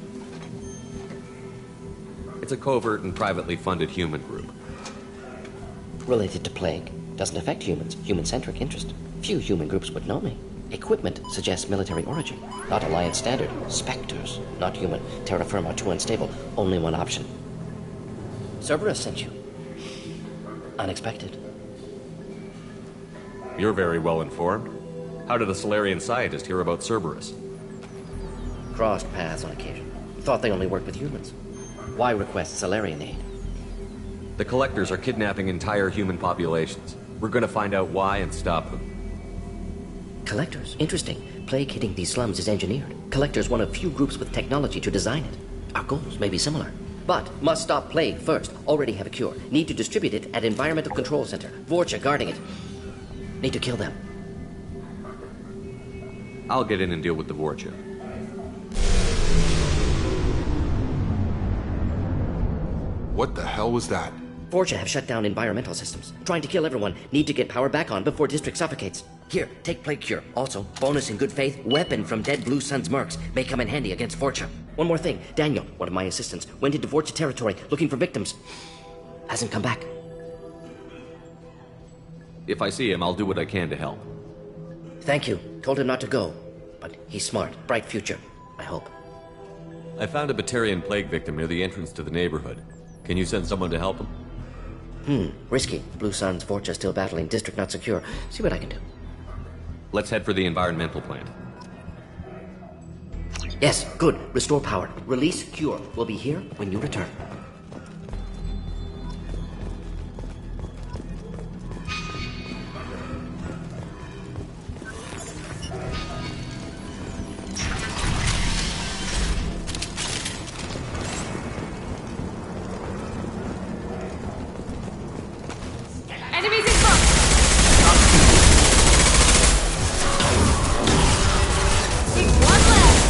It's a covert and privately funded human group. Related to plague. Doesn't affect humans. Human-centric interest. Few human groups would know me. Equipment suggests military origin. Not Alliance standard. Spectres. Not human. Terra firma too unstable. Only one option. Cerberus sent you. Unexpected. You're very well informed. How did a Solarian scientist hear about Cerberus? Crossed paths on occasion. Thought they only worked with humans. Why request Solarian aid? The Collectors are kidnapping entire human populations. We're gonna find out why and stop them. Collectors? Interesting. Plague hitting these slums is engineered. Collectors one of few groups with technology to design it. Our goals may be similar. But must stop plague first. Already have a cure. Need to distribute it at Environmental Control Center. Vorcha guarding it. Need to kill them. I'll get in and deal with the Vorcha. What the hell was that? Fortune have shut down environmental systems. Trying to kill everyone. Need to get power back on before District suffocates. Here, take Plague Cure. Also, bonus in good faith, weapon from dead Blue Sun's mercs. May come in handy against Fortune. One more thing. Daniel, one of my assistants, went into Fortune territory looking for victims. Hasn't come back. If I see him, I'll do what I can to help. Thank you. Told him not to go. But he's smart. Bright future. I hope. I found a Batarian plague victim near the entrance to the neighborhood. Can you send someone to help him? Risky. Blue Sun's Fortune still battling. District not secure. See what I can do. Let's head for the environmental plant. Yes, good. Restore power. Release Cure. We'll be here when you return. Enemies in front! Take one left!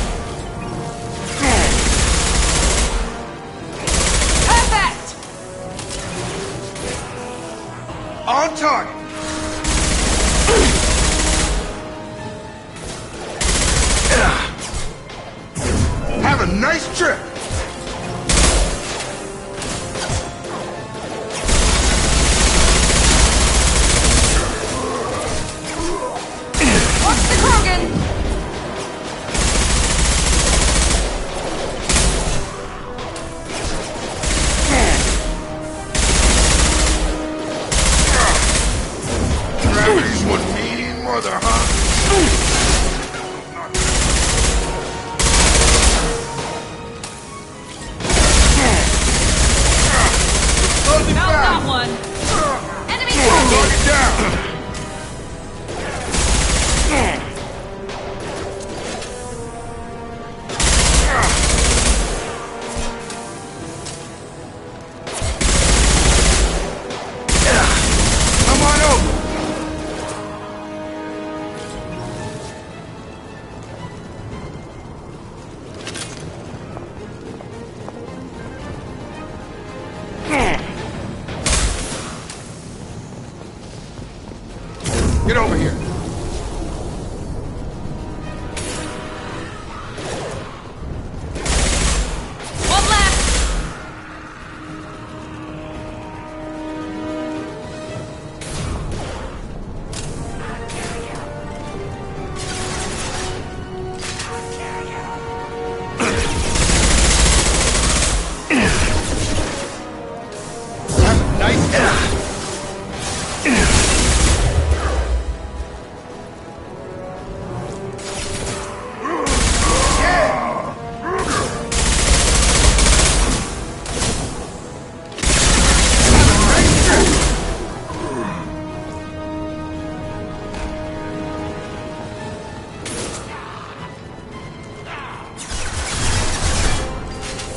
Perfect! On target! Have a nice trip! Watch the Krogan! Gravity's one mean mother, huh? Found that one! Enemy Target down! Come on over! Get over here. One left!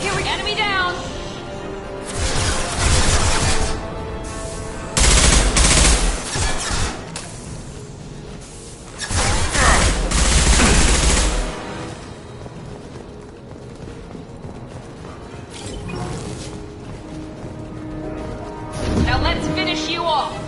Here we go! Enemy down! Now let's finish you off!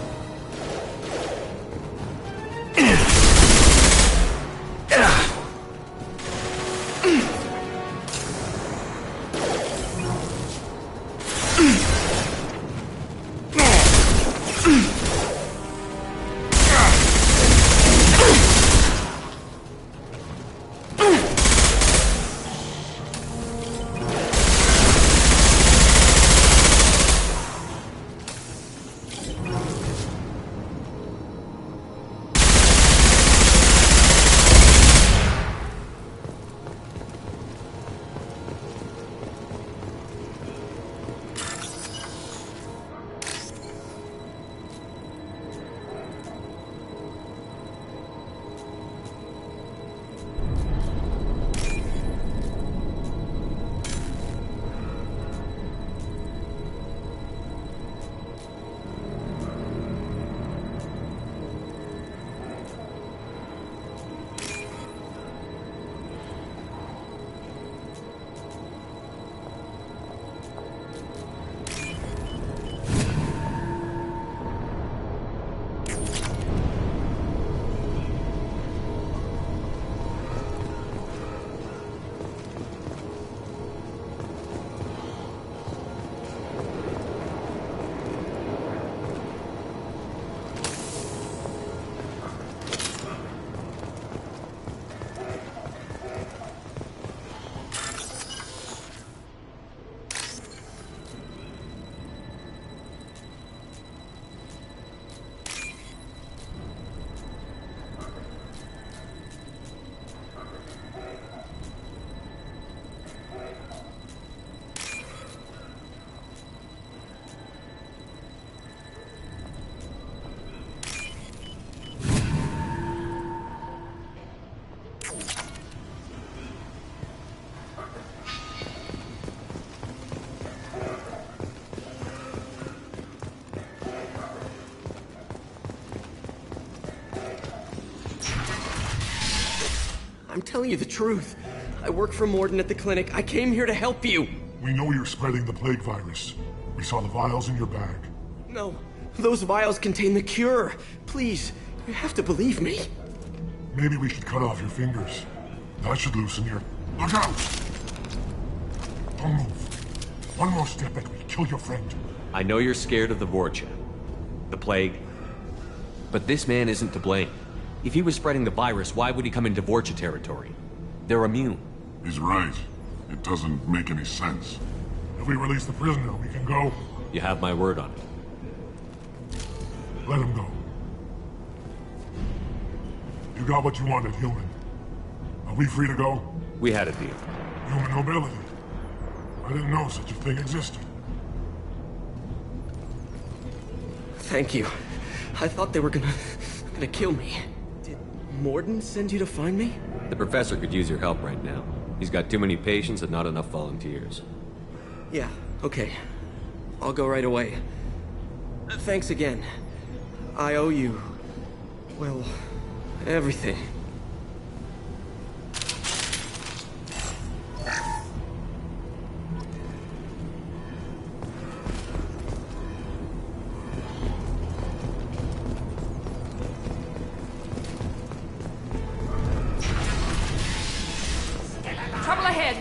I'm telling you the truth. I work for Morden at the clinic. I came here to help you. We know you're spreading the plague virus. We saw the vials in your bag. No, those vials contain the cure. Please, you have to believe me. Maybe we should cut off your fingers. That should loosen your... Look out! Don't move. One more step and we kill your friend. I know you're scared of the Vorcha, the plague, but this man isn't to blame. If he was spreading the virus, why would he come into Vorcha territory? They're immune. He's right. It doesn't make any sense. If we release the prisoner, we can go. You have my word on it. Let him go. You got what you wanted, human. Are we free to go? We had a deal. Human nobility. I didn't know such a thing existed. Thank you. I thought they were gonna kill me. Did Morden send you to find me? The professor could use your help right now. He's got too many patients and not enough volunteers. Yeah, okay. I'll go right away. Thanks again. I owe you... well, everything. Trouble ahead.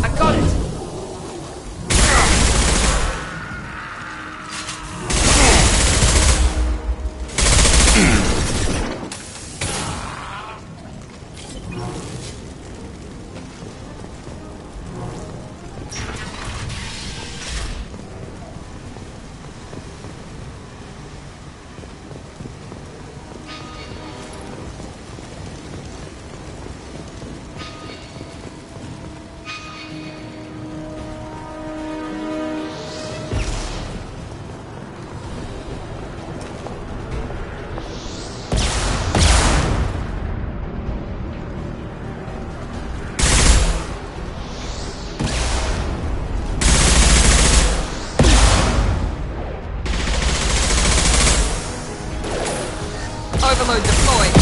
I got it. Overload deployed.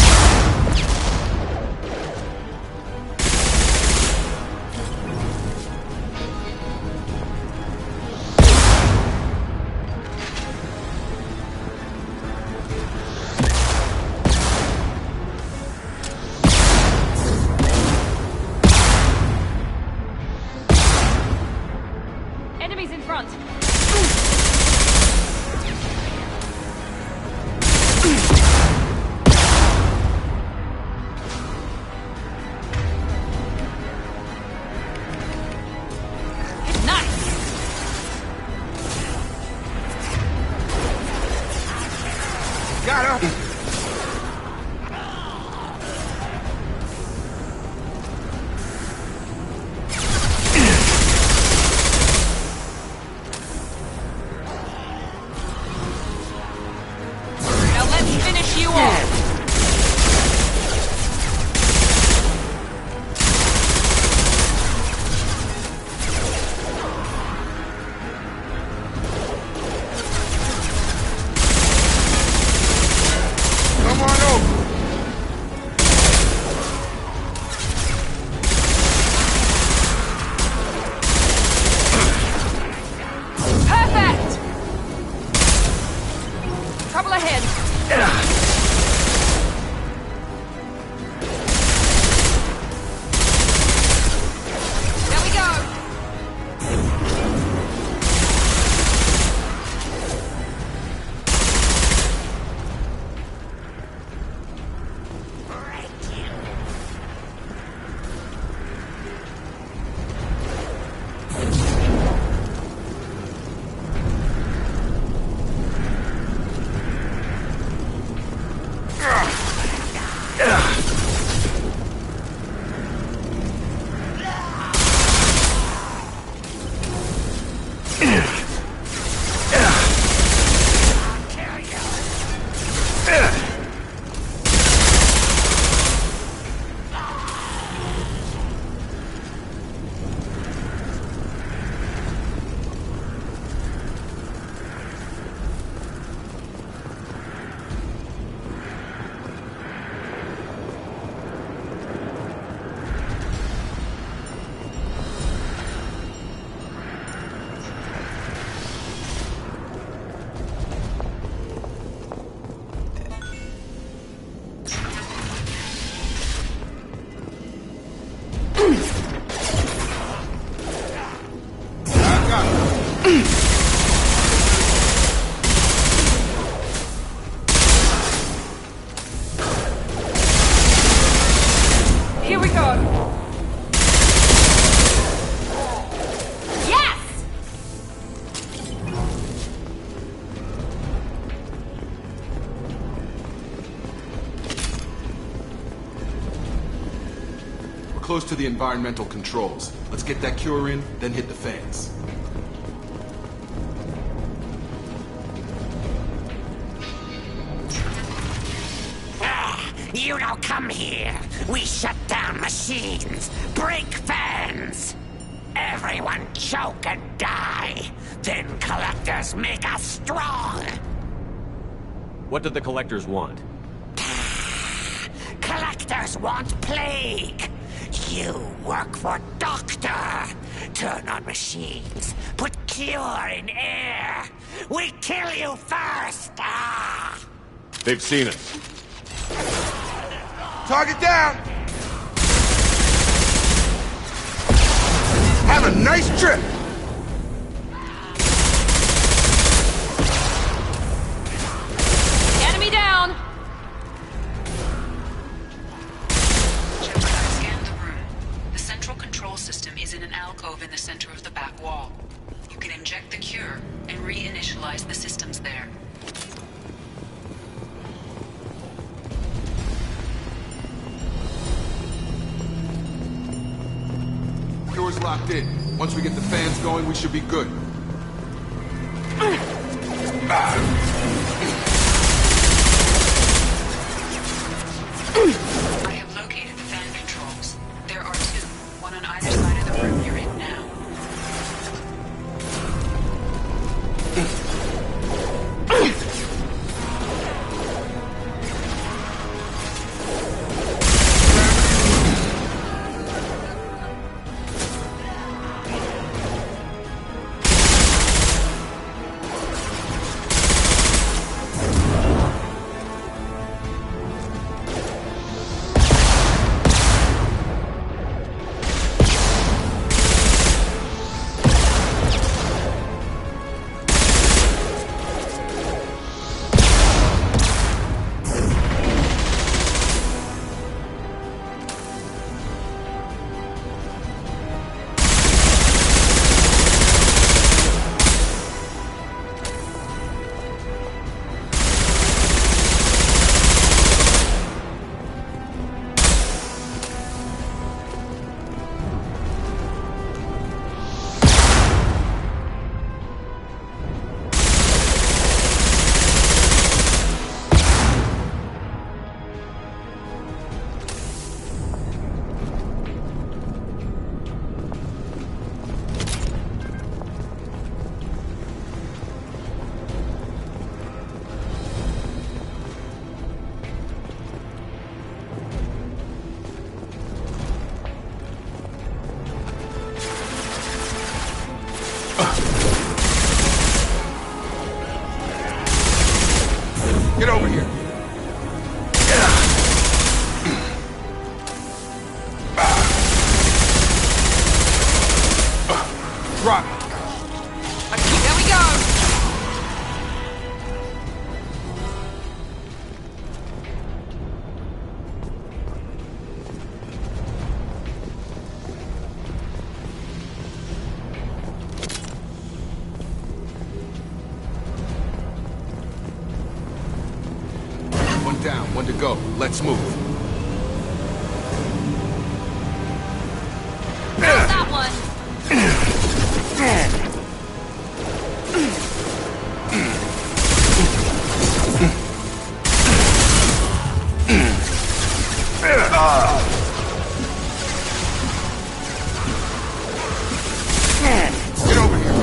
Enemies in front. Got her! Here we go! Yes! We're close to the environmental controls. Let's get that cure in, then hit the fans. You don't come here. We shut down machines, break fans. Everyone choke and die. Then collectors make us strong. What did the collectors want? Collectors want plague. You work for Doctor. Turn on machines. Put cure in air. We kill you first. They've seen us. Target down! Have a nice trip! Enemy down! Shepard, I scanned the room. The central control system is in an alcove in the center of the back wall. You can inject the cure and reinitialize the systems there. Cure's locked in. Once we get the fans going, we should be good. I have located the fan controls. There are two, one on either side of the room you're in now. Get over here. Drop. There we go! One down, one to go. Let's move. That one! Get over here.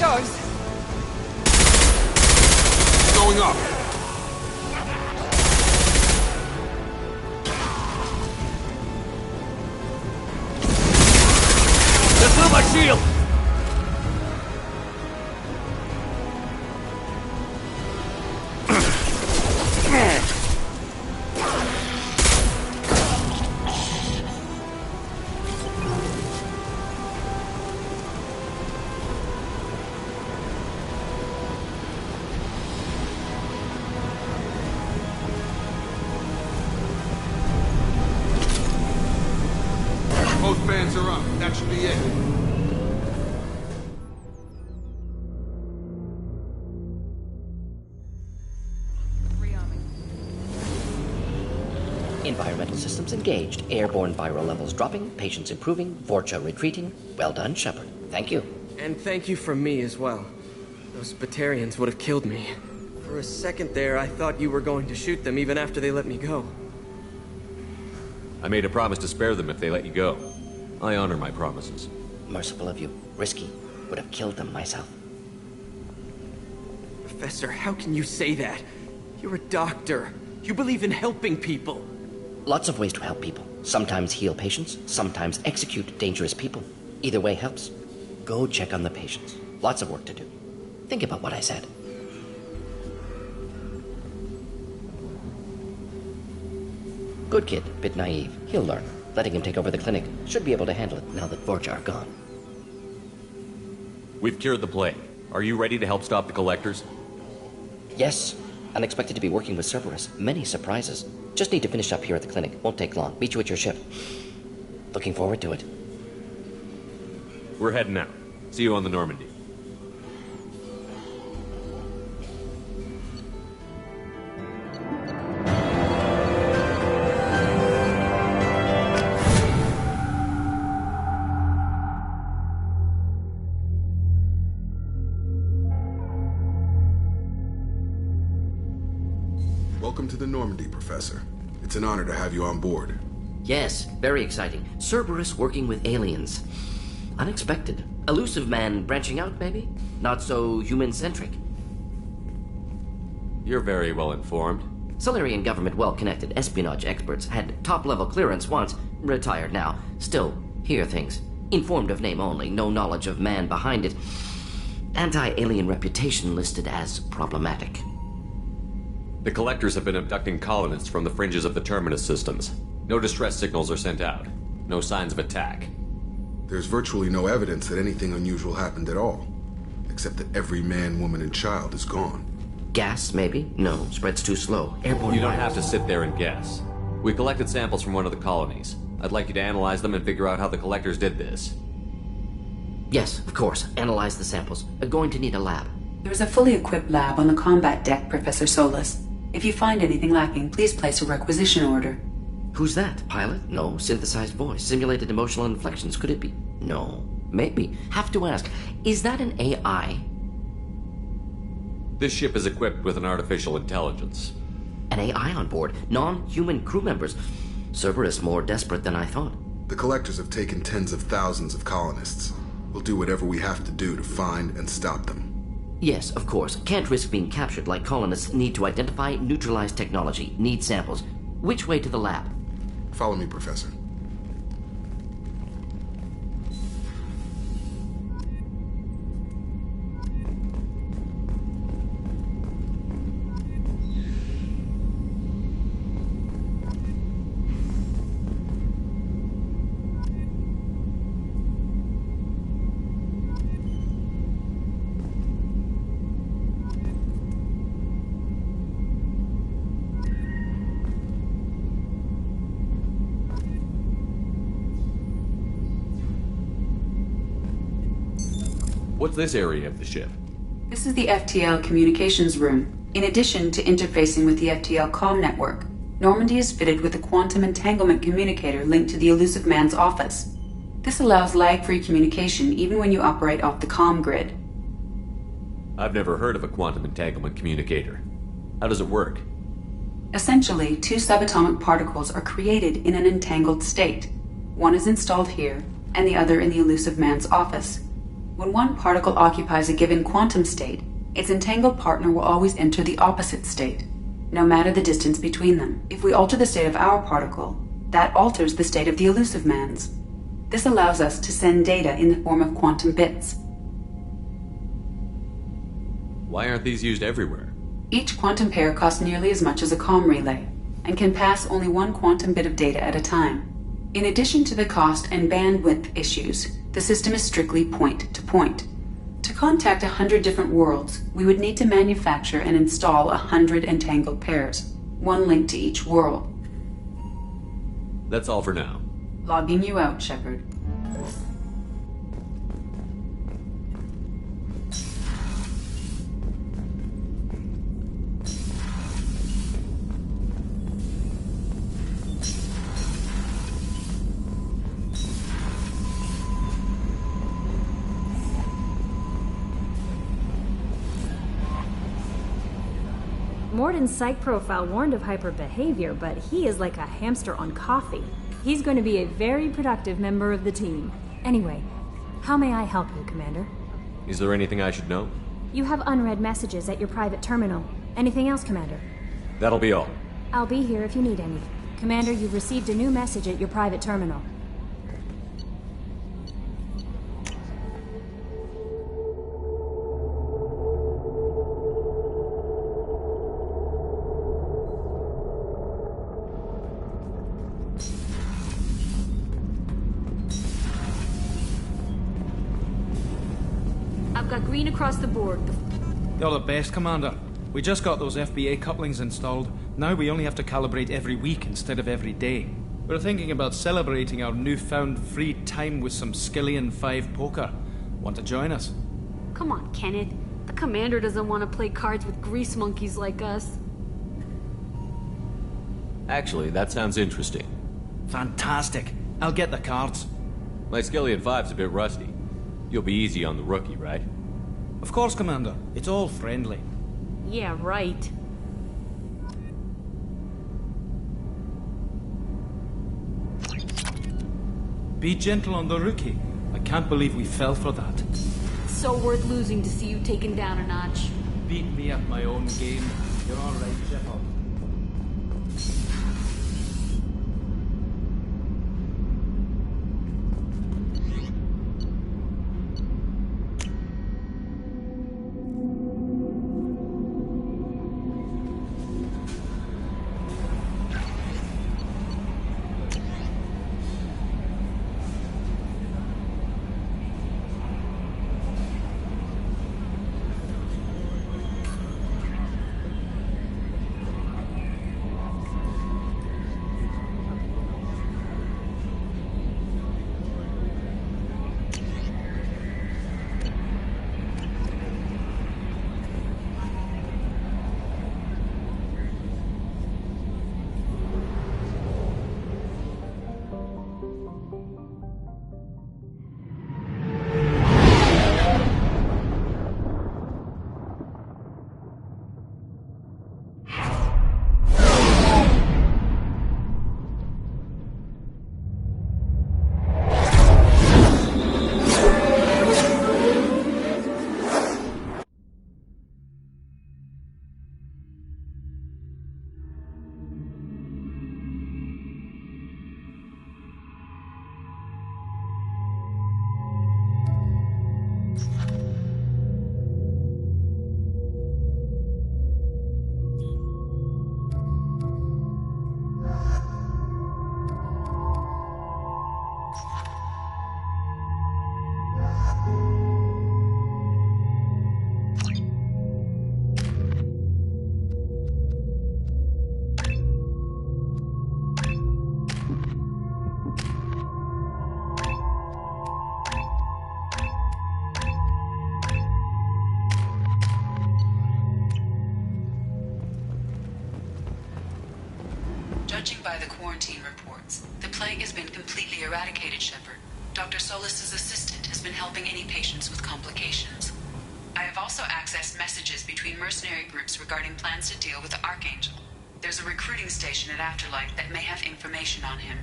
does! Going up! That's not my shield! Both bands are up. That should be it. Environmental systems engaged. Airborne viral levels dropping. Patients improving. Vorcha retreating. Well done, Shepard. Thank you. And thank you from me as well. Those Batarians would have killed me. For a second there, I thought you were going to shoot them even after they let me go. I made a promise to spare them if they let you go. I honor my promises. Merciful of you. Risky. Would have killed them myself. Professor, how can you say that? You're a doctor. You believe in helping people. Lots of ways to help people. Sometimes heal patients, sometimes execute dangerous people. Either way helps. Go check on the patients. Lots of work to do. Think about what I said. Good kid, bit naive. He'll learn. Letting him take over the clinic. Should be able to handle it now that Vorcha are gone. We've cured the plague. Are you ready to help stop the collectors? Yes. Unexpected to be working with Cerberus. Many surprises. Just need to finish up here at the clinic. Won't take long. Meet you at your ship. Looking forward to it. We're heading out. See you on the Normandy. Welcome to the Normandy, Professor. It's an honor to have you on board. Yes, very exciting. Cerberus working with aliens. Unexpected. Elusive man branching out, maybe? Not so human-centric. You're very well informed. Solarian government well-connected espionage experts had top-level clearance once, retired now. Still, hear things. Informed of name only, no knowledge of man behind it. Anti-alien reputation listed as problematic. The collectors have been abducting colonists from the fringes of the Terminus systems. No distress signals are sent out. No signs of attack. There's virtually no evidence that anything unusual happened at all. Except that every man, woman, and child is gone. Gas, maybe? No, spreads too slow. Airborne You don't virus. have to sit there and guess. We collected samples from one of the colonies. I'd like you to analyze them and figure out how the collectors did this. Yes, of course. Analyze the samples. Going to need a lab. There's a fully equipped lab on the combat deck, Professor Solus. If you find anything lacking, please place a requisition order. Who's that? Pilot? No. Synthesized voice. Simulated emotional inflections. Could it be? No. Maybe. Have to ask. Is that an AI? This ship is equipped with an artificial intelligence. An AI on board? Non-human crew members? Cerberus more desperate than I thought. The collectors have taken tens of thousands of colonists. We'll do whatever we have to do to find and stop them. Yes, of course. Can't risk being captured like colonists need to identify, neutralize technology, need samples. Which way to the lab? Follow me, Professor. What's this area of the ship? This is the FTL communications room. In addition to interfacing with the FTL comm network, Normandy is fitted with a quantum entanglement communicator linked to the Elusive Man's office. This allows lag-free communication even when you operate off the comm grid. I've never heard of a quantum entanglement communicator. How does it work? Essentially, two subatomic particles are created in an entangled state. One is installed here, and the other in the Elusive Man's office. When one particle occupies a given quantum state, its entangled partner will always enter the opposite state, no matter the distance between them. If we alter the state of our particle, that alters the state of the elusive man's. This allows us to send data in the form of quantum bits. Why aren't these used everywhere? Each quantum pair costs nearly as much as a comm relay, and can pass only one quantum bit of data at a time. In addition to the cost and bandwidth issues, the system is strictly point-to-point. To contact 100 different worlds, we would need to manufacture and install 100 entangled pairs, one link to each world. That's all for now. Logging you out, Shepard. Morden's psych profile warned of hyper behavior, but he is like a hamster on coffee. He's going to be a very productive member of the team. Anyway, how may I help you, Commander? Is there anything I should know? You have unread messages at your private terminal. Anything else, Commander? That'll be all. I'll be here if you need any. Commander, you've received a new message at your private terminal. I've got green across the board. You're the best, Commander. We just got those FBA couplings installed. Now we only have to calibrate every week instead of every day. We're thinking about celebrating our newfound free time with some Skillian 5 poker. Want to join us? Come on, Kenneth. The commander doesn't want to play cards with grease monkeys like us. Actually, that sounds interesting. Fantastic. I'll get the cards. My Skillian 5's a bit rusty. You'll be easy on the rookie, right? Of course, Commander. It's all friendly. Yeah, right. Be gentle on the rookie. I can't believe we fell for that. So worth losing to see you taken down a notch. Beat me at my own game. You're all right, Shepard. Judging by the quarantine reports, the plague has been completely eradicated, Shepard. Dr. Solis's assistant has been helping any patients with complications. I have also accessed messages between mercenary groups regarding plans to deal with the Archangel. There's a recruiting station at Afterlife that may have information on him.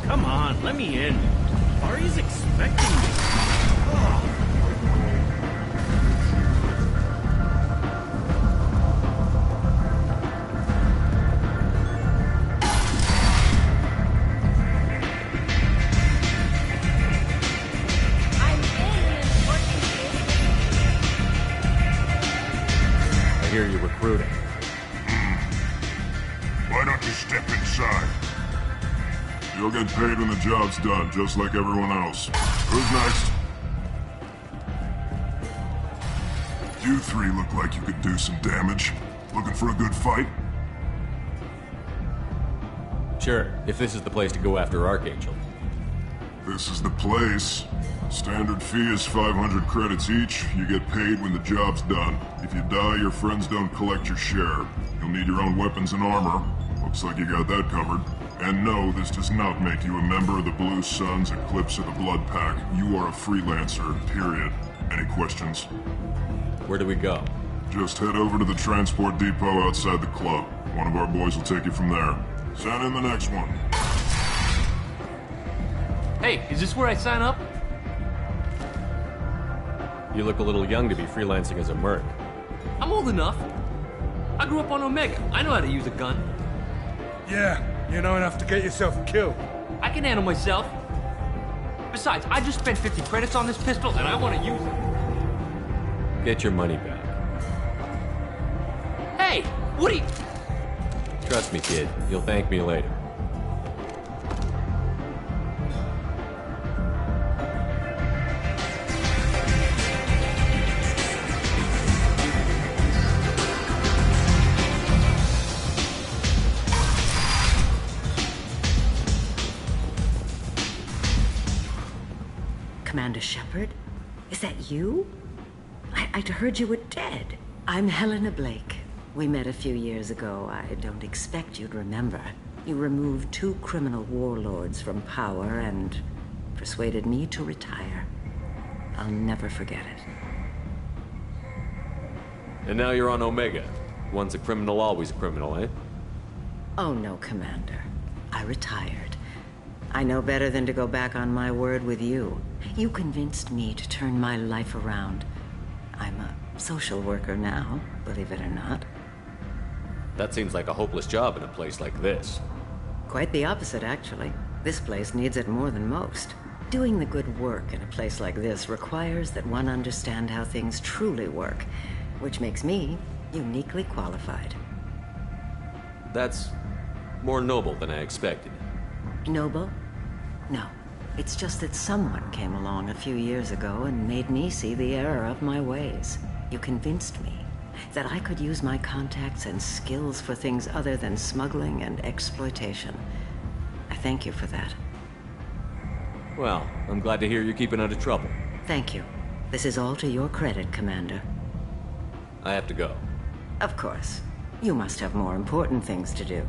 Come on, let me in. Ari's expecting me. I hear you're recruiting. Why don't you step inside? You'll get paid when the job's done, just like everyone else. Who's next? You three look like you could do some damage. Looking for a good fight? Sure, if this is the place to go after Archangel. This is the place. Standard fee is 500 credits each. You get paid when the job's done. If you die, your friends don't collect your share. You'll need your own weapons and armor. Looks like you got that covered. And no, this does not make you a member of the Blue Suns, Eclipse, or the Blood Pack. You are a freelancer, period. Any questions? Where do we go? Just head over to the transport depot outside the club. One of our boys will take you from there. Send in the next one. Hey, is this where I sign up? You look a little young to be freelancing as a merc. I'm old enough. I grew up on Omega. I know how to use a gun. Yeah, you know enough to get yourself killed. I can handle myself. Besides, I just spent 50 credits on this pistol and I want to use it. Get your money back. Hey, what are you... Trust me, kid. You'll thank me later. Commander Shepard? Is that you? I'd heard you were dead. I'm Helena Blake. We met a few years ago. I don't expect you'd remember. You removed 2 criminal warlords from power and persuaded me to retire. I'll never forget it. And now you're on Omega. Once a criminal, always a criminal, eh? Oh no, Commander. I retired. I know better than to go back on my word with you. You convinced me to turn my life around. I'm a social worker now, believe it or not. That seems like a hopeless job in a place like this. Quite the opposite, actually. This place needs it more than most. Doing the good work in a place like this requires that one understand how things truly work, which makes me uniquely qualified. That's more noble than I expected. Noble? No. It's just that someone came along a few years ago and made me see the error of my ways. You convinced me that I could use my contacts and skills for things other than smuggling and exploitation. I thank you for that. Well, I'm glad to hear you're keeping out of trouble. Thank you. This is all to your credit, Commander. I have to go. Of course. You must have more important things to do.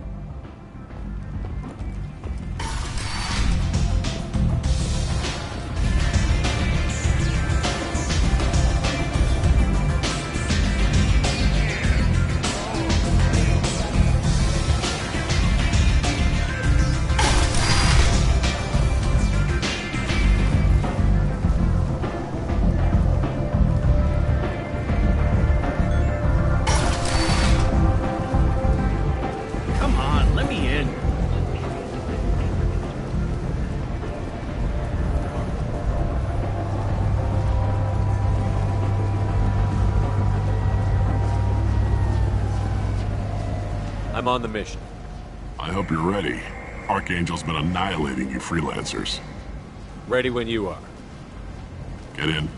I'm on the mission. I hope you're ready. Archangel's been annihilating you freelancers. Ready when you are. Get in.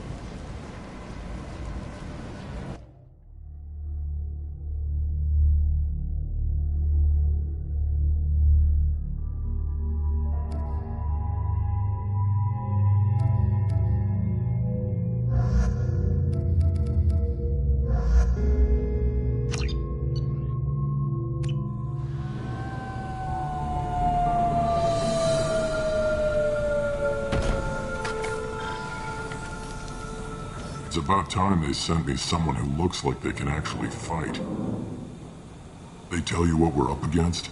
It's about time they sent me someone who looks like they can actually fight. They tell you what we're up against?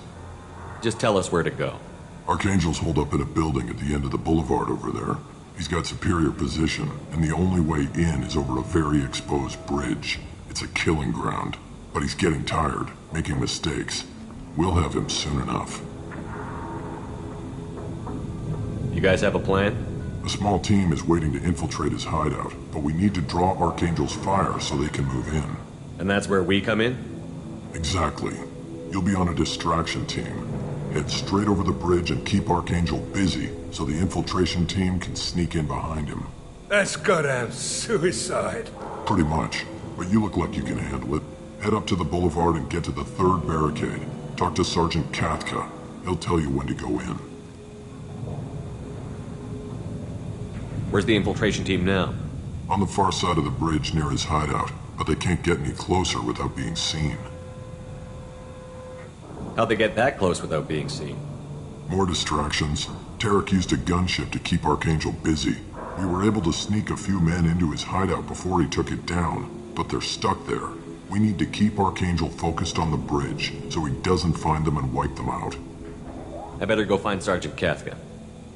Just tell us where to go. Archangel's holed up in a building at the end of the boulevard over there. He's got superior position, and the only way in is over a very exposed bridge. It's a killing ground, but he's getting tired, making mistakes. We'll have him soon enough. You guys have a plan? A small team is waiting to infiltrate his hideout, but we need to draw Archangel's fire so they can move in. And that's where we come in? Exactly. You'll be on a distraction team. Head straight over the bridge and keep Archangel busy so the infiltration team can sneak in behind him. That's goddamn suicide. Pretty much, but you look like you can handle it. Head up to the boulevard and get to the third barricade. Talk to Sergeant Katka. He'll tell you when to go in. Where's the infiltration team now? On the far side of the bridge near his hideout, but they can't get any closer without being seen. How'd they get that close without being seen? More distractions. Tarek used a gunship to keep Archangel busy. We were able to sneak a few men into his hideout before he took it down, but they're stuck there. We need to keep Archangel focused on the bridge so he doesn't find them and wipe them out. I better go find Sergeant Katka.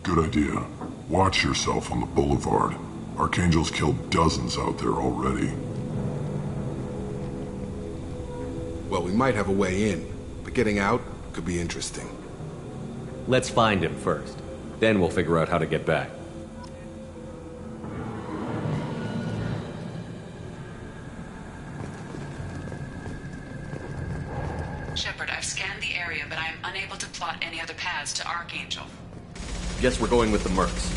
Good idea. Watch yourself on the boulevard. Archangel's killed dozens out there already. Well, we might have a way in, but getting out could be interesting. Let's find him first. Then we'll figure out how to get back. Shepard, I've scanned the area, but I am unable to plot any other paths to Archangel. Guess we're going with the mercs.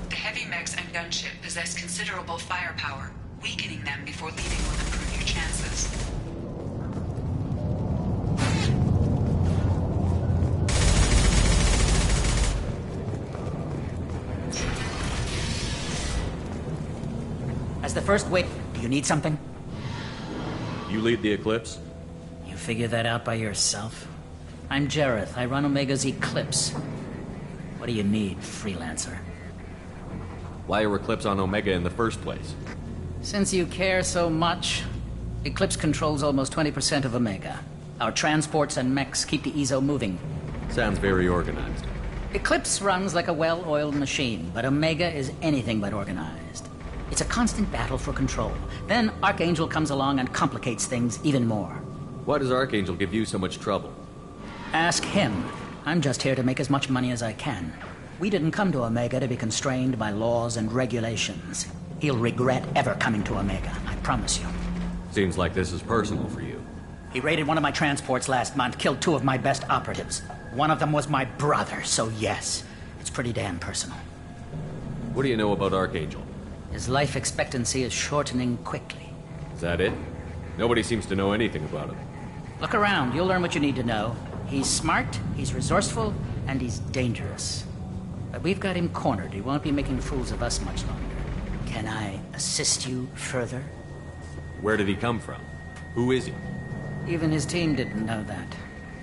The heavy mechs and gunship possess considerable firepower. Weakening them before leaving will improve your chances. As the first wait, do you need something? You lead the Eclipse? You figure that out by yourself? I'm Jareth. I run Omega's Eclipse. What do you need, freelancer? Why are Eclipse on Omega in the first place? Since you care so much, Eclipse controls almost 20% of Omega. Our transports and mechs keep the EZO moving. Sounds very organized. Eclipse runs like a well-oiled machine, but Omega is anything but organized. It's a constant battle for control. Then Archangel comes along and complicates things even more. Why does Archangel give you so much trouble? Ask him. I'm just here to make as much money as I can. We didn't come to Omega to be constrained by laws and regulations. He'll regret ever coming to Omega, I promise you. Seems like this is personal for you. He raided one of my transports last month, killed 2 of my best operatives. One of them was my brother, so yes, it's pretty damn personal. What do you know about Archangel? His life expectancy is shortening quickly. Is that it? Nobody seems to know anything about him. Look around, you'll learn what you need to know. He's smart, he's resourceful, and he's dangerous. But we've got him cornered. He won't be making fools of us much longer. Can I assist you further? Where did he come from? Who is he? Even his team didn't know that.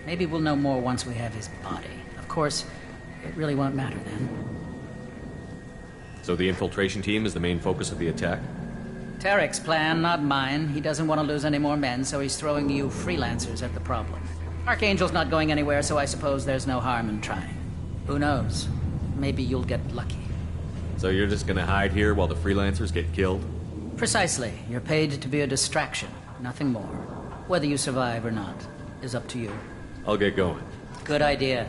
Maybe we'll know more once we have his body. Of course, it really won't matter then. So the infiltration team is the main focus of the attack? Tarek's plan, not mine. He doesn't want to lose any more men, so he's throwing you freelancers at the problem. Archangel's not going anywhere, so I suppose there's no harm in trying. Who knows? Maybe you'll get lucky. So you're just gonna hide here while the freelancers get killed? Precisely. You're paid to be a distraction, nothing more. Whether you survive or not is up to you. I'll get going. Good idea.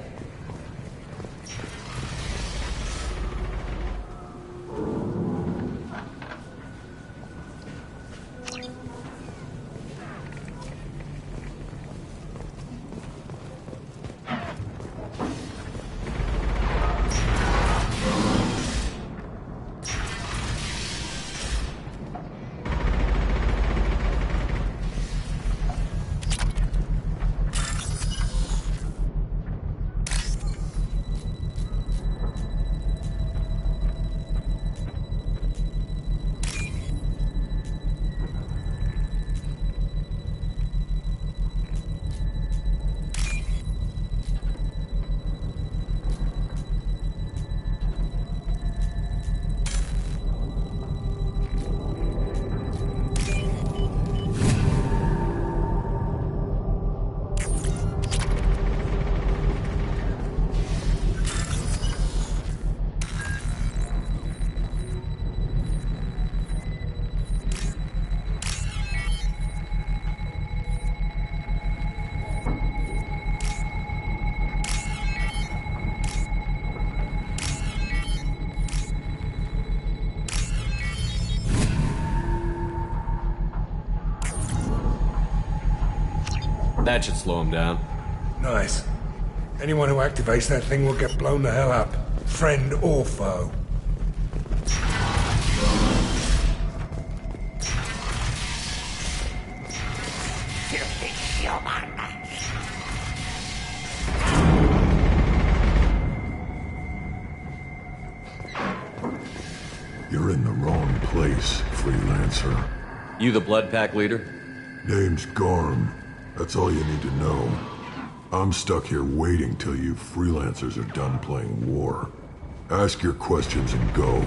That should slow him down. Nice. Anyone who activates that thing will get blown the hell up. Friend or foe. Filthy human. You're in the wrong place, freelancer. You the Blood Pack leader? Name's Garm. That's all you need to know. I'm stuck here waiting till you freelancers are done playing war. Ask your questions and go.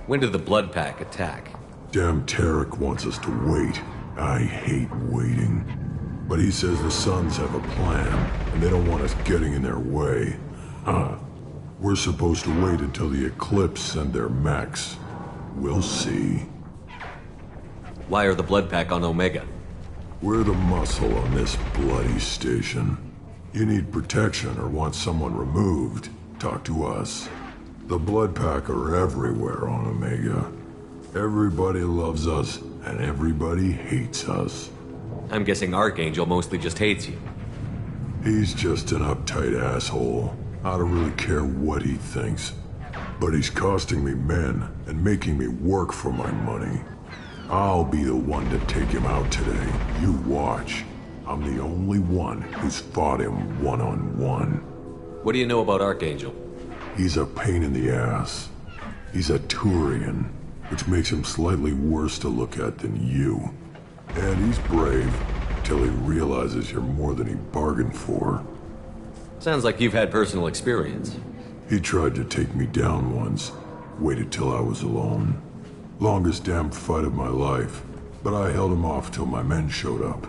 When did the Blood Pack attack? Damn Tarek wants us to wait. I hate waiting. But he says the Suns have a plan, and they don't want us getting in their way. Huh. We're supposed to wait until the Eclipse send their mechs. We'll see. Why are the Blood Pack on Omega? We're the muscle on this bloody station. You need protection or want someone removed, talk to us. The Blood Pack are everywhere on Omega. Everybody loves us, and everybody hates us. I'm guessing Archangel mostly just hates you. He's just an uptight asshole. I don't really care what he thinks. But he's costing me men and making me work for my money. I'll be the one to take him out today. You watch. I'm the only one who's fought him one-on-one. What do you know about Archangel? He's a pain in the ass. He's a Turian, which makes him slightly worse to look at than you. And he's brave, till he realizes you're more than he bargained for. Sounds like you've had personal experience. He tried to take me down once, waited till I was alone. Longest damn fight of my life, but I held him off till my men showed up.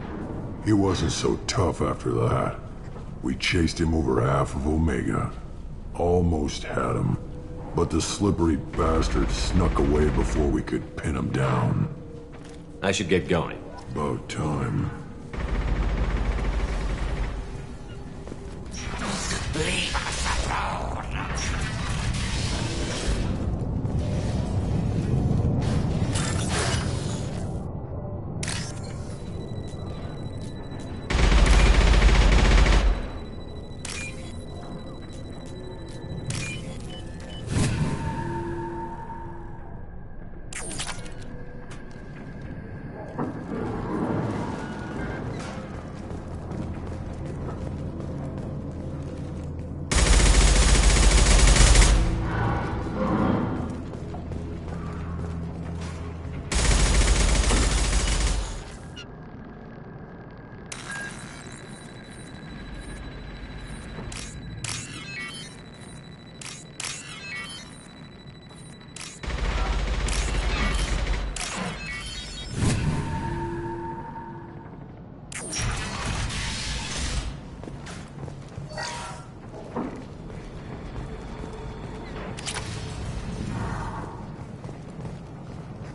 He wasn't so tough after that. We chased him over half of Omega. Almost had him, but the slippery bastard snuck away before we could pin him down. I should get going. About time. Leave us alone.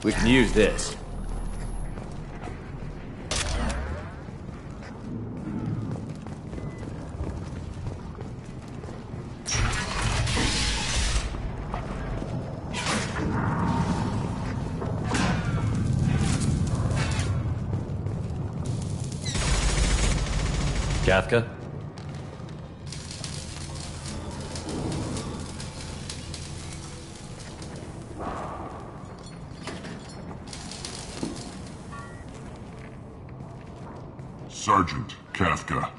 We can use this. Kafka? Sergeant Kafka.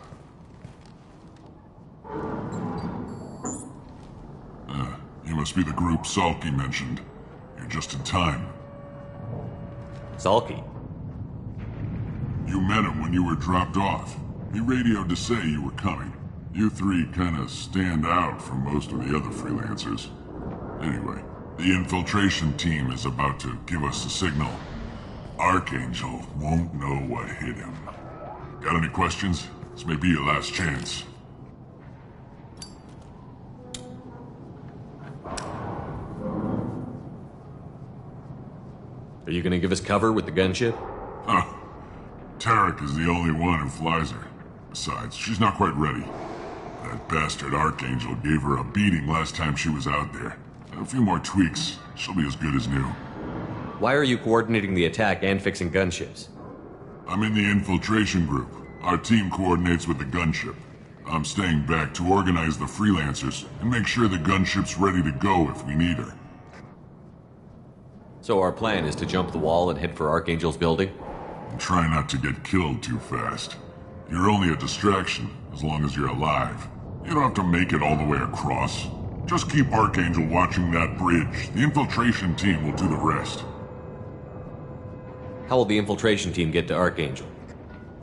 You must be the group Salky mentioned. You're just in time. Salky? You met him when you were dropped off. He radioed to say you were coming. You three kinda stand out from most of the other freelancers. Anyway, the infiltration team is about to give us a signal. Archangel won't know what hit him. Got any questions? This may be your last chance. Are you gonna give us cover with the gunship? Huh. Tarek is the only one who flies her. Besides, she's not quite ready. That bastard Archangel gave her a beating last time she was out there. A few more tweaks, she'll be as good as new. Why are you coordinating the attack and fixing gunships? I'm in the infiltration group. Our team coordinates with the gunship. I'm staying back to organize the freelancers and make sure the gunship's ready to go if we need her. So our plan is to jump the wall and head for Archangel's building? And try not to get killed too fast. You're only a distraction, as long as you're alive. You don't have to make it all the way across. Just keep Archangel watching that bridge. The infiltration team will do the rest. How will the infiltration team get to Archangel?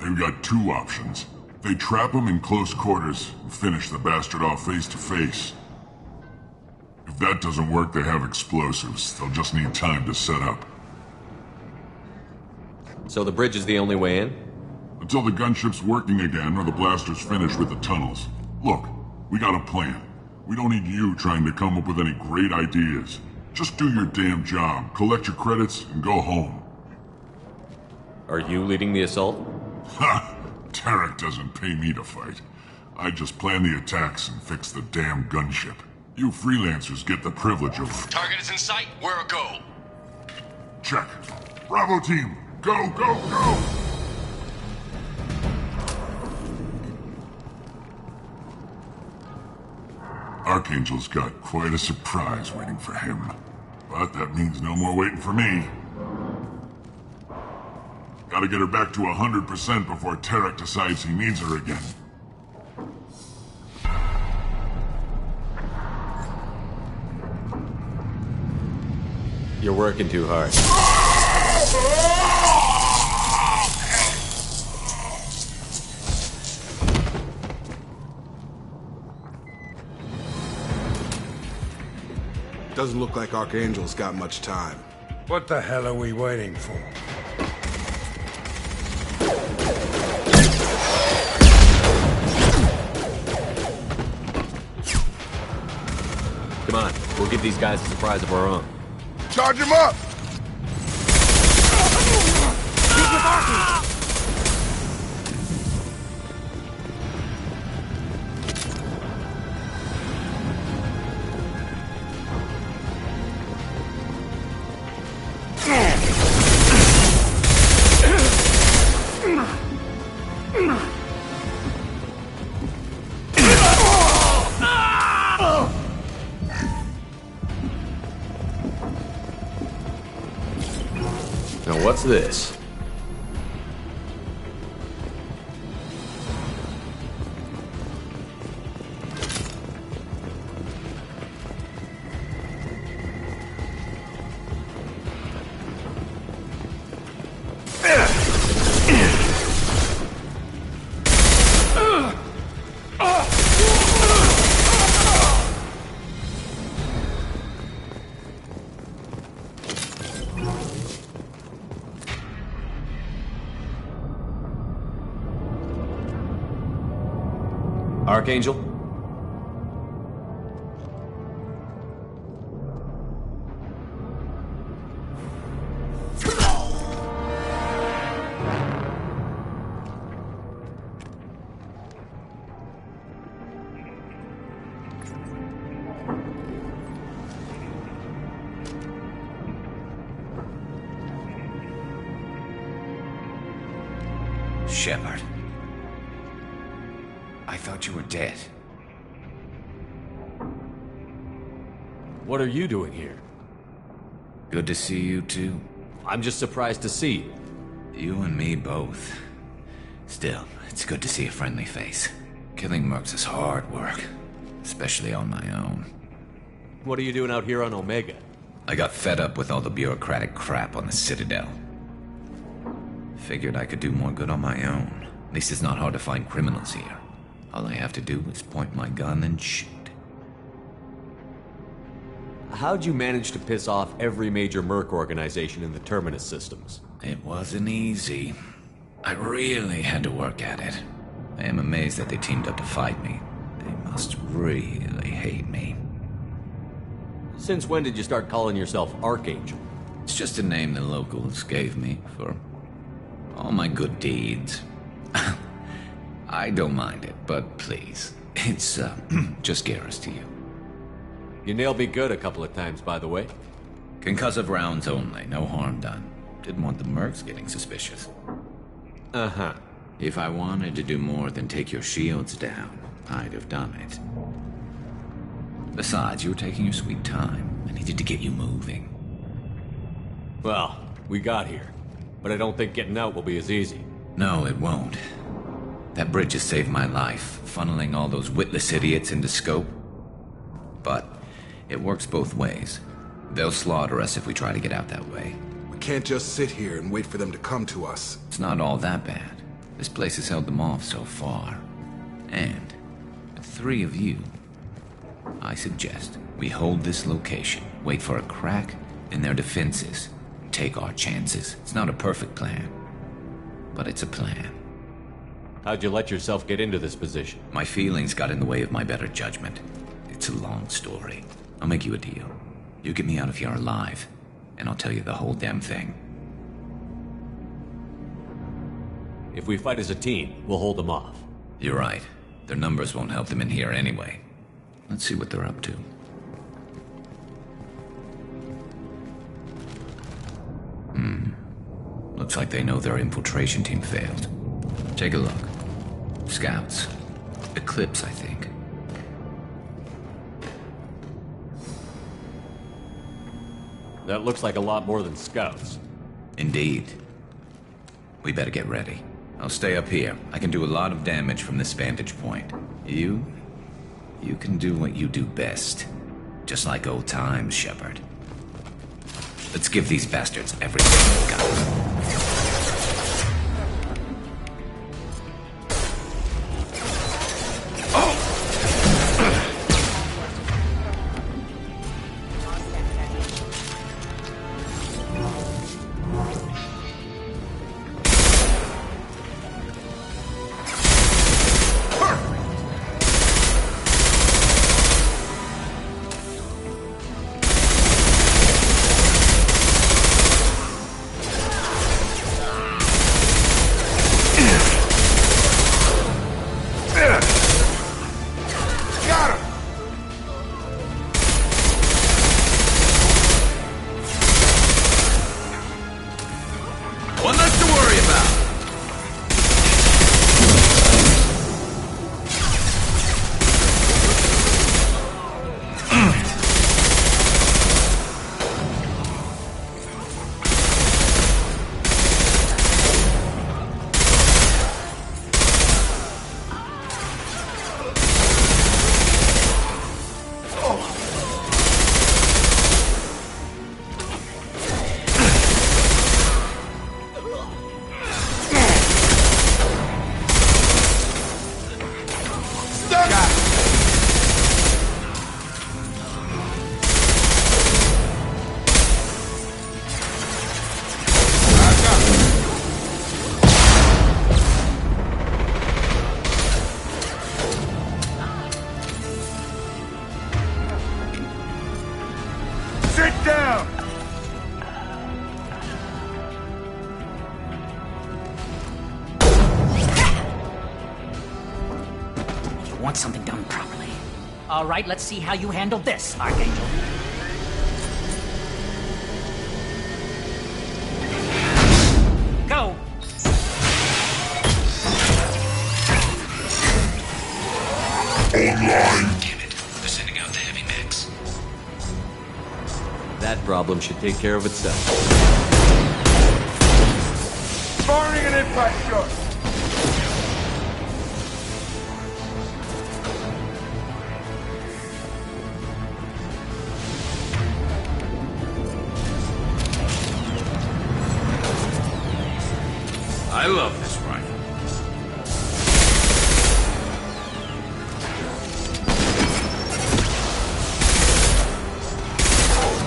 They've got two options. They trap him in close quarters and finish the bastard off face to face. If that doesn't work, they have explosives. They'll just need time to set up. So the bridge is the only way in? Until the gunship's working again or the blasters finish with the tunnels. Look, we got a plan. We don't need you trying to come up with any great ideas. Just do your damn job, collect your credits, and go home. Are you leading the assault? Ha! Tarek doesn't pay me to fight. I just plan the attacks and fix the damn gunship. You freelancers get the privilege of... Target is in sight. Where a go? Check. Bravo team, go, go, go! Archangel's got quite a surprise waiting for him. But that means no more waiting for me. Gotta get her back to 100% before Tarek decides he needs her again. You're working too hard. Doesn't look like Archangel's got much time. What the hell are we waiting for? Come on, we'll give these guys a surprise of our own. Charge him up! Speak with Archie! Now what's this? Archangel? Shepard. I thought you were dead. What are you doing here? Good to see you too. I'm just surprised to see you. You and me both. Still, it's good to see a friendly face. Killing mercs is hard work, especially on my own. What are you doing out here on Omega? I got fed up with all the bureaucratic crap on the Citadel. Figured I could do more good on my own. At least it's not hard to find criminals here. All I have to do is point my gun and shoot. How'd you manage to piss off every major merc organization in the Terminus systems? It wasn't easy. I really had to work at it. I am amazed that they teamed up to fight me. They must really hate me. Since when did you start calling yourself Archangel? It's just a name the locals gave me for all my good deeds. I don't mind it, but please, it's just Garrus to you. You nailed me good a couple of times, by the way. Concussive rounds only, no harm done. Didn't want the mercs getting suspicious. Uh-huh. If I wanted to do more than take your shields down, I'd have done it. Besides, you were taking your sweet time. I needed to get you moving. Well, we got here. But I don't think getting out will be as easy. No, it won't. That bridge has saved my life, funneling all those witless idiots into scope. But it works both ways. They'll slaughter us if we try to get out that way. We can't just sit here and wait for them to come to us. It's not all that bad. This place has held them off so far. And with 3 of you, I suggest we hold this location, wait for a crack in their defenses, take our chances. It's not a perfect plan, but it's a plan. How'd you let yourself get into this position? My feelings got in the way of my better judgment. It's a long story. I'll make you a deal. You get me out of here alive, and I'll tell you the whole damn thing. If we fight as a team, we'll hold them off. You're right. Their numbers won't help them in here anyway. Let's see what they're up to. Looks like they know their infiltration team failed. Take a look. Scouts. Eclipse, I think. That looks like a lot more than scouts. Indeed. We better get ready. I'll stay up here. I can do a lot of damage from this vantage point. You can do what you do best. Just like old times, Shepard. Let's give these bastards everything we've got. Want something done properly. All right, let's see how you handle this, Archangel. Go! Online! Damn it. They're sending out the heavy mechs. That problem should take care of itself. Firing an impact shot! I love this rifle.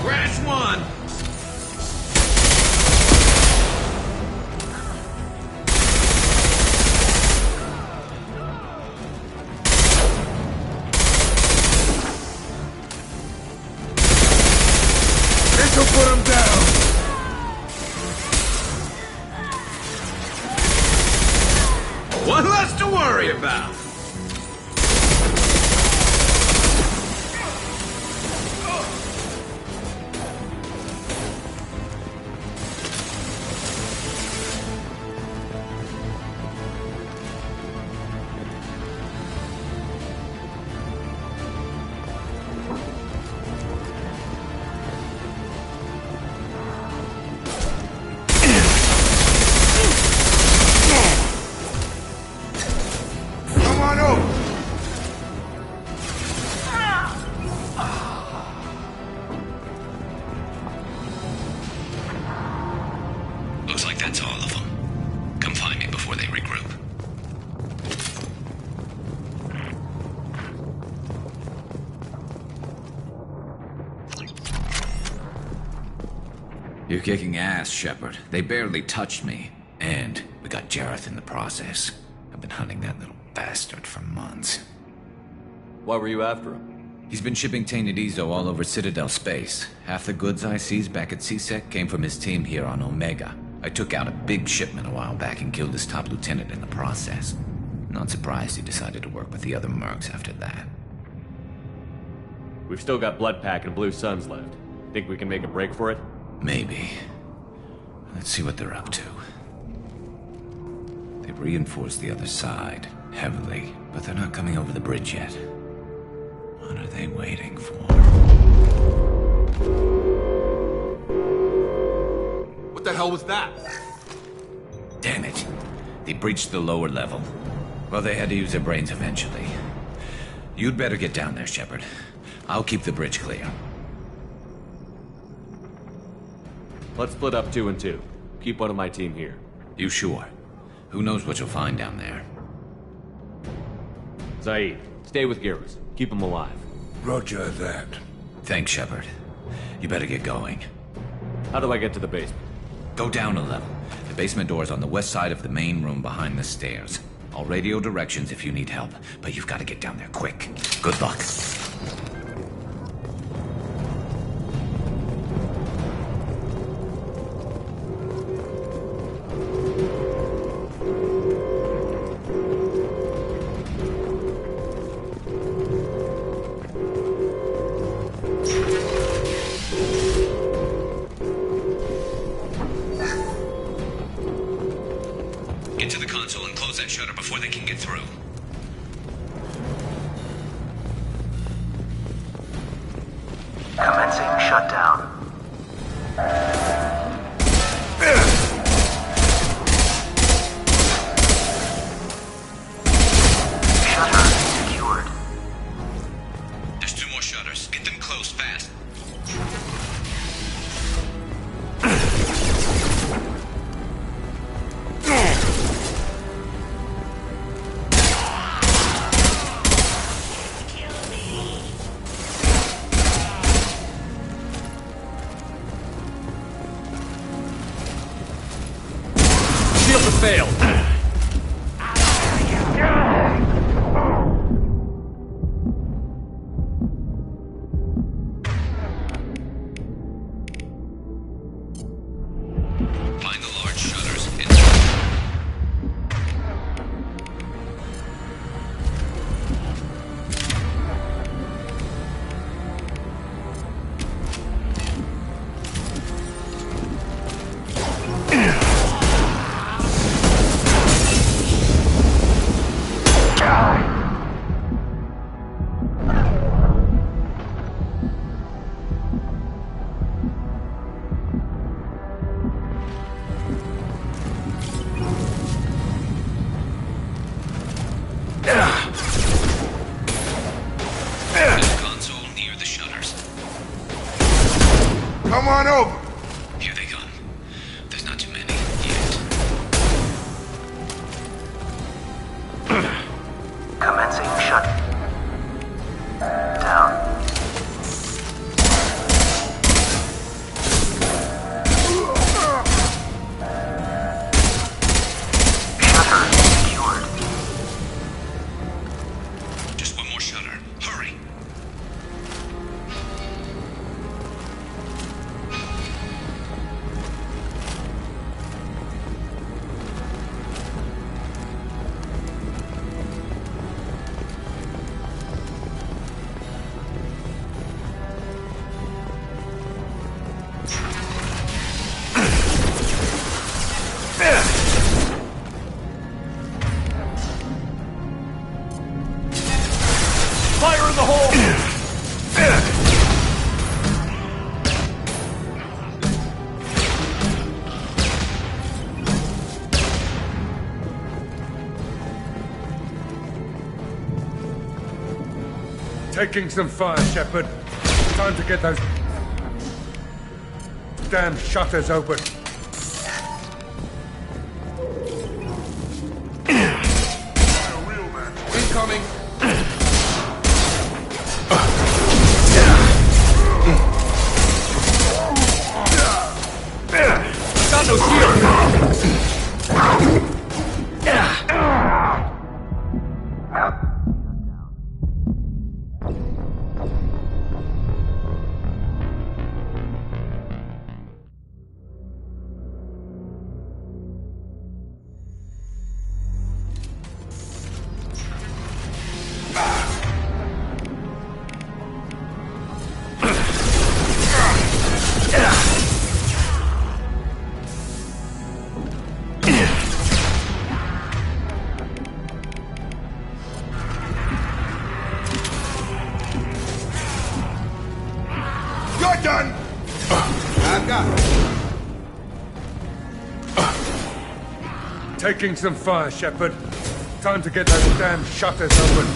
Crash one! This'll put him down! One less to worry about. You're kicking ass, Shepard. They barely touched me. And we got Jareth in the process. I've been hunting that little bastard for months. Why were you after him? He's been shipping tainted Ezo all over Citadel space. Half the goods I seized back at CSEC came from his team here on Omega. I took out a big shipment a while back and killed his top lieutenant in the process. Not surprised he decided to work with the other mercs after that. We've still got Bloodpack and Blue Suns left. Think we can make a break for it? Maybe. Let's see what they're up to. They've reinforced the other side, heavily, but they're not coming over the bridge yet. What are they waiting for? What the hell was that? Damn it. They breached the lower level. Well, they had to use their brains eventually. You'd better get down there, Shepard. I'll keep the bridge clear. Let's split up 2 and 2. Keep one of my team here. You sure? Who knows what you'll find down there? Zaid, stay with Garrus. Keep him alive. Roger that. Thanks, Shepard. You better get going. How do I get to the basement? Go down a level. The basement door is on the west side of the main room behind the stairs. I'll radio directions if you need help, but you've got to get down there quick. Good luck. Get to the console and close that shutter before they can get through. Commencing shutdown. Shutter secured. There's 2 more shutters. Get them closed fast. Shield failed. Find the large shutters. Console near the shutters. Come on over. Here they come. There's not too many yet. Commencing shut. Down. Shutter secured. Just one more shutter. Hurry. Fire in the hole! Taking some fire, Shepard. Time to get those damn shutters open. Incoming. Taking some fire, Shepard. Time to get those damn shutters open.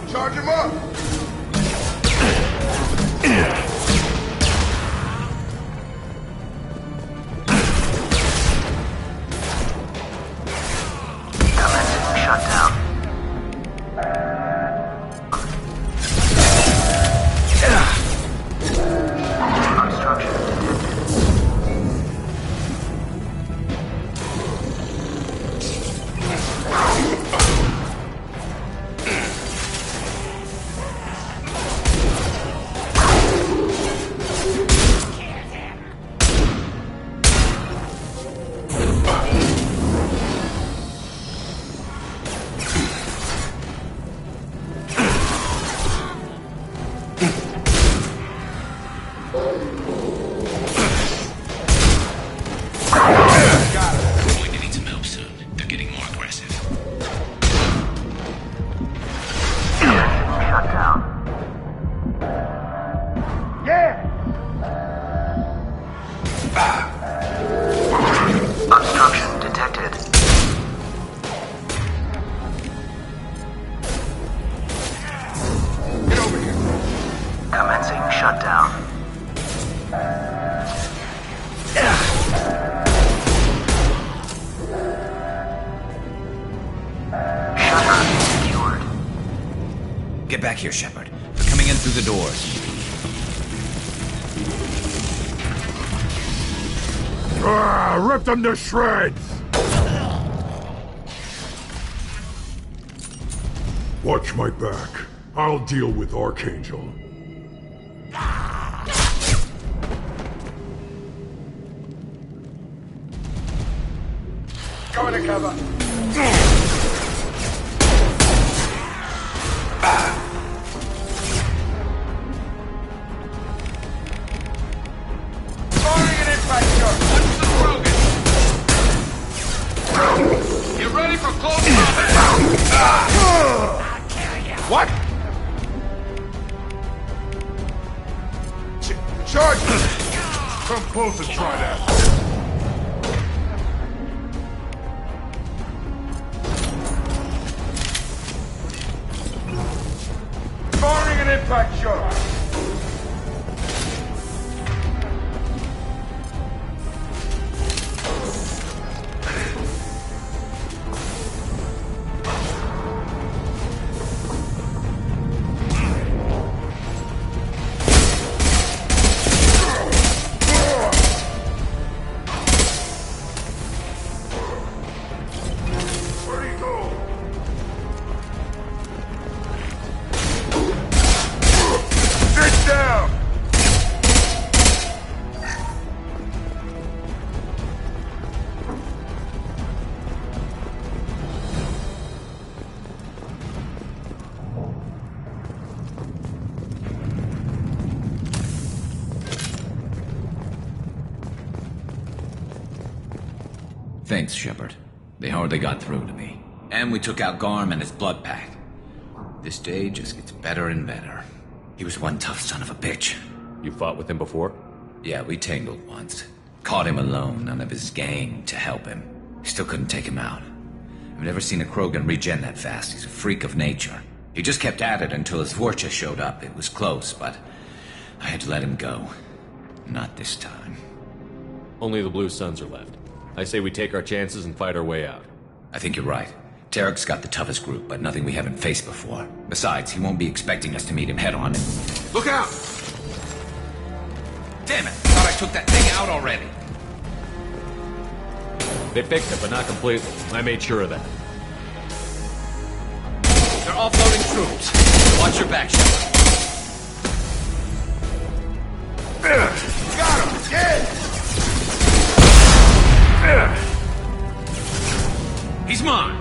Charge him up! Commencing shutdown. Obstruction detected. We're going to need some help soon. They're getting more aggressive. Shutdown. Obstruction detected. Get over here. Commencing shutdown. Shutter secured. Get back here, Shepard. They're coming in through the doors. Rip them to shreds! Watch my back. I'll deal with Archangel. Go into cover. Firing an impact shot. Watch the Krogan. Get ready for close combat. What? Charge! Come close and try that. Firing an impact shot. Where'd he go? Sit down! Thanks, Shepard. They hardly got through to me. And we took out Garm and his blood pack. This day just gets better and better. He was one tough son of a bitch. You fought with him before? Yeah, we tangled once. Caught him alone, none of his gang to help him. Still couldn't take him out. I've never seen a Krogan regen that fast. He's a freak of nature. He just kept at it until his Vorcha showed up. It was close, but I had to let him go. Not this time. Only the Blue Suns are left. I say we take our chances and fight our way out. I think you're right. Tarek's got the toughest group, but nothing we haven't faced before. Besides, he won't be expecting us to meet him head-on. Look out! Damn it! Thought I took that thing out already. They fixed it, but not completely. I made sure of that. They're offloading troops. Watch your back, Shepard. Got him! Get! He's mine!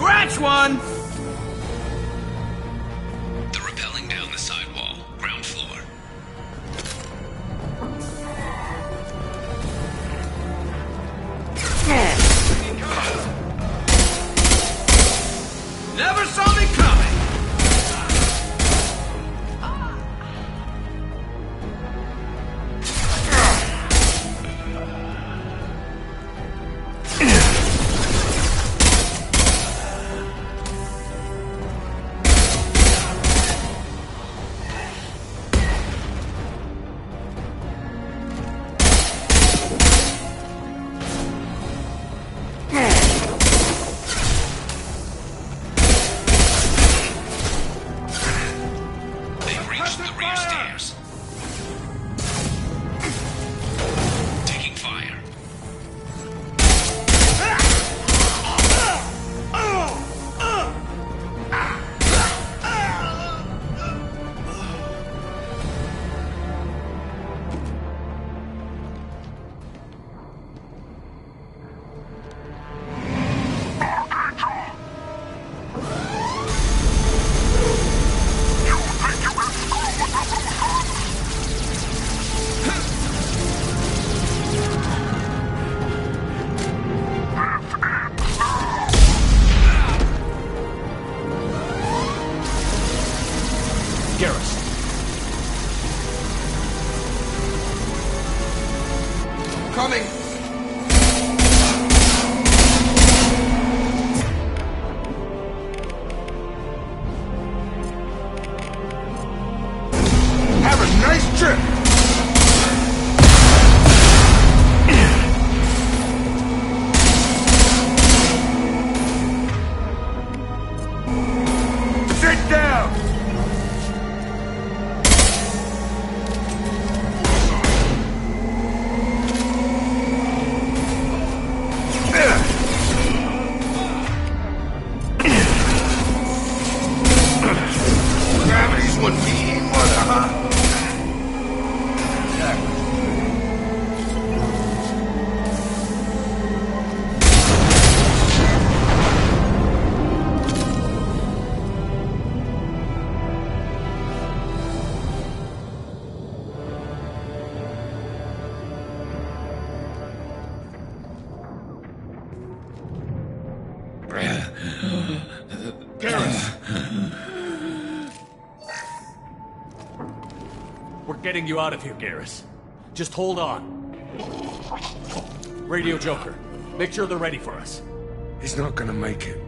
Scratch one! They're rappelling down the sidewall, ground floor. Never saw me coming! They've reached the rear stairs. Taking fire. Garrus. Coming! Have a nice trip! Sit down! Gravity's one mean mother, huh? We're getting you out of here, Garrus. Just hold on. Radio Joker, make sure they're ready for us. He's not gonna make it.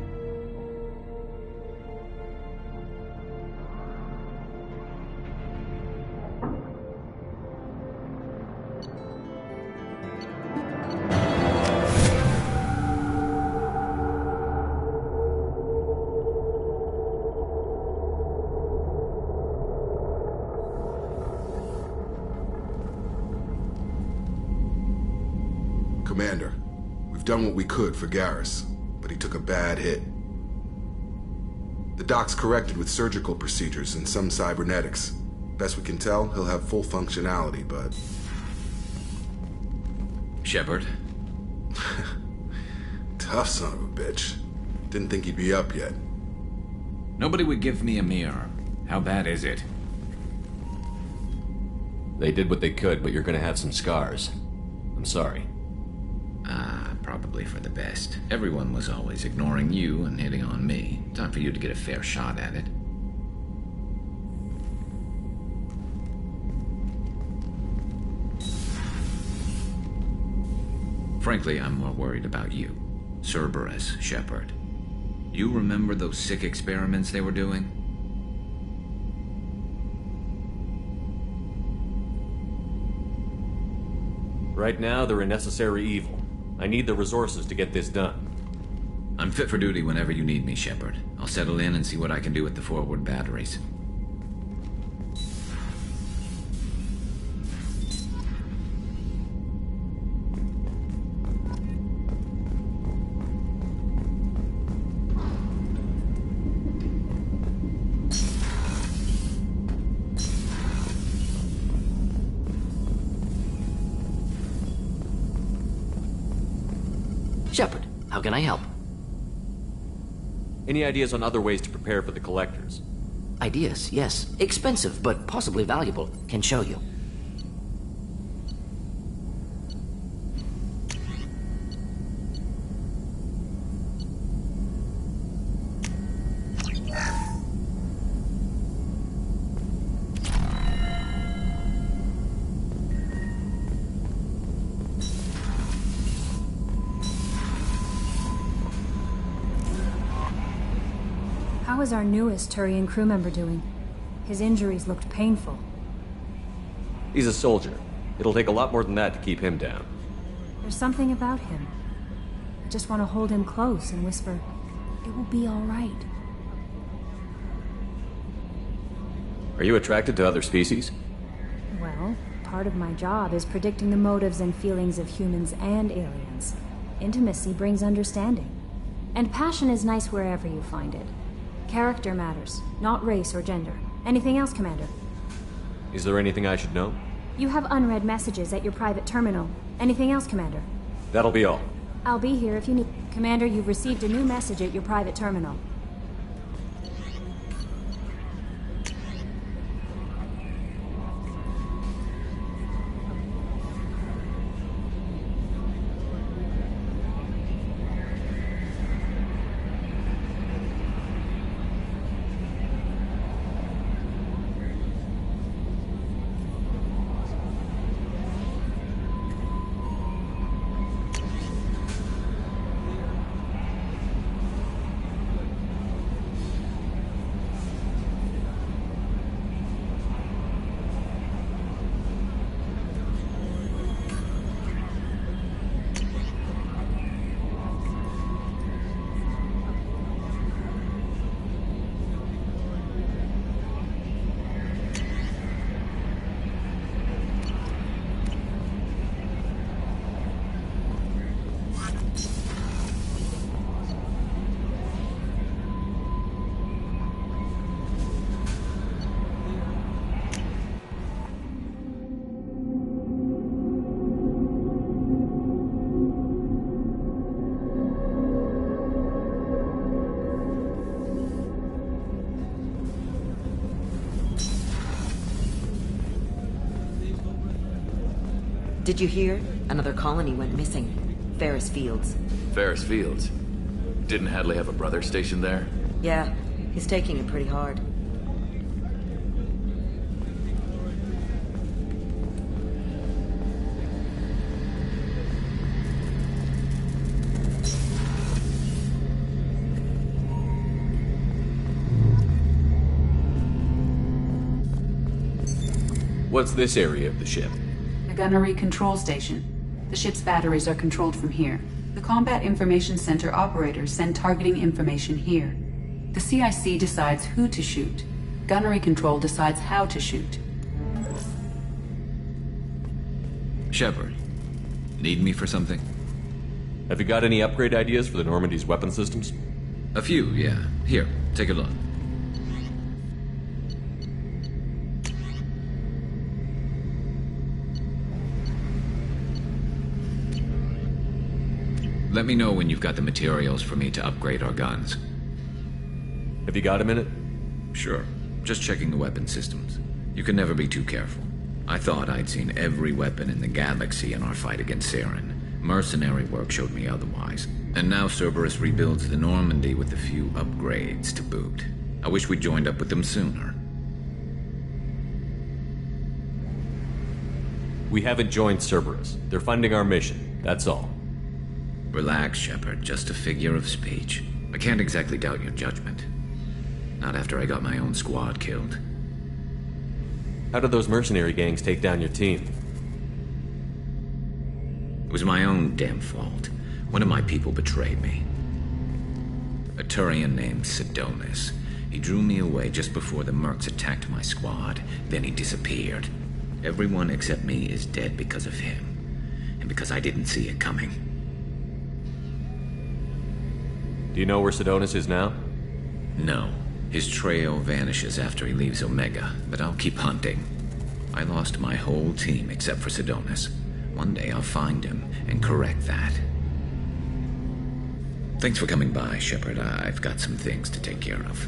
Commander, we've done what we could for Garrus, but he took a bad hit. The doc's corrected with surgical procedures and some cybernetics. Best we can tell, he'll have full functionality, but... Shepard? Tough son of a bitch. Didn't think he'd be up yet. Nobody would give me a mirror. How bad is it? They did what they could, but you're gonna have some scars. I'm sorry. Probably for the best. Everyone was always ignoring you and hitting on me. Time for you to get a fair shot at it. Frankly, I'm more worried about you. Cerberus, Shepard. You remember those sick experiments they were doing? Right now, they're a necessary evil. I need the resources to get this done. I'm fit for duty whenever you need me, Shepard. I'll settle in and see what I can do with the forward batteries. Shepard, how can I help? Any ideas on other ways to prepare for the collectors? Ideas, yes. Expensive, but possibly valuable. Can show you. How is our newest Turian crew member doing? His injuries looked painful. He's a soldier. It'll take a lot more than that to keep him down. There's something about him. I just want to hold him close and whisper, "It will be all right." Are you attracted to other species? Well, part of my job is predicting the motives and feelings of humans and aliens. Intimacy brings understanding. And passion is nice wherever you find it. Character matters, not race or gender. Anything else, Commander? Is there anything I should know? You have unread messages at your private terminal. Anything else, Commander? That'll be all. I'll be here if you need. Commander, you've received a new message at your private terminal. Did you hear? Another colony went missing. Ferris Fields. Ferris Fields? Didn't Hadley have a brother stationed there? Yeah, he's taking it pretty hard. What's this area of the ship? The gunnery control station. The ship's batteries are controlled from here. The Combat Information Center operators send targeting information here. The CIC decides who to shoot. Gunnery control decides how to shoot. Shepard, need me for something? Have you got any upgrade ideas for the Normandy's weapon systems? A few, yeah. Here, take a look. Let me know when you've got the materials for me to upgrade our guns. Have you got a minute? Sure. Just checking the weapon systems. You can never be too careful. I thought I'd seen every weapon in the galaxy in our fight against Saren. Mercenary work showed me otherwise. And now Cerberus rebuilds the Normandy with a few upgrades to boot. I wish we'd joined up with them sooner. We haven't joined Cerberus. They're funding our mission, that's all. Relax, Shepard. Just a figure of speech. I can't exactly doubt your judgment. Not after I got my own squad killed. How did those mercenary gangs take down your team? It was my own damn fault. One of my people betrayed me. A Turian named Sidonis. He drew me away just before the mercs attacked my squad. Then he disappeared. Everyone except me is dead because of him. And because I didn't see it coming. Do you know where Sidonis is now? No. His trail vanishes after he leaves Omega, but I'll keep hunting. I lost my whole team except for Sidonis. One day I'll find him and correct that. Thanks for coming by, Shepard. I've got some things to take care of.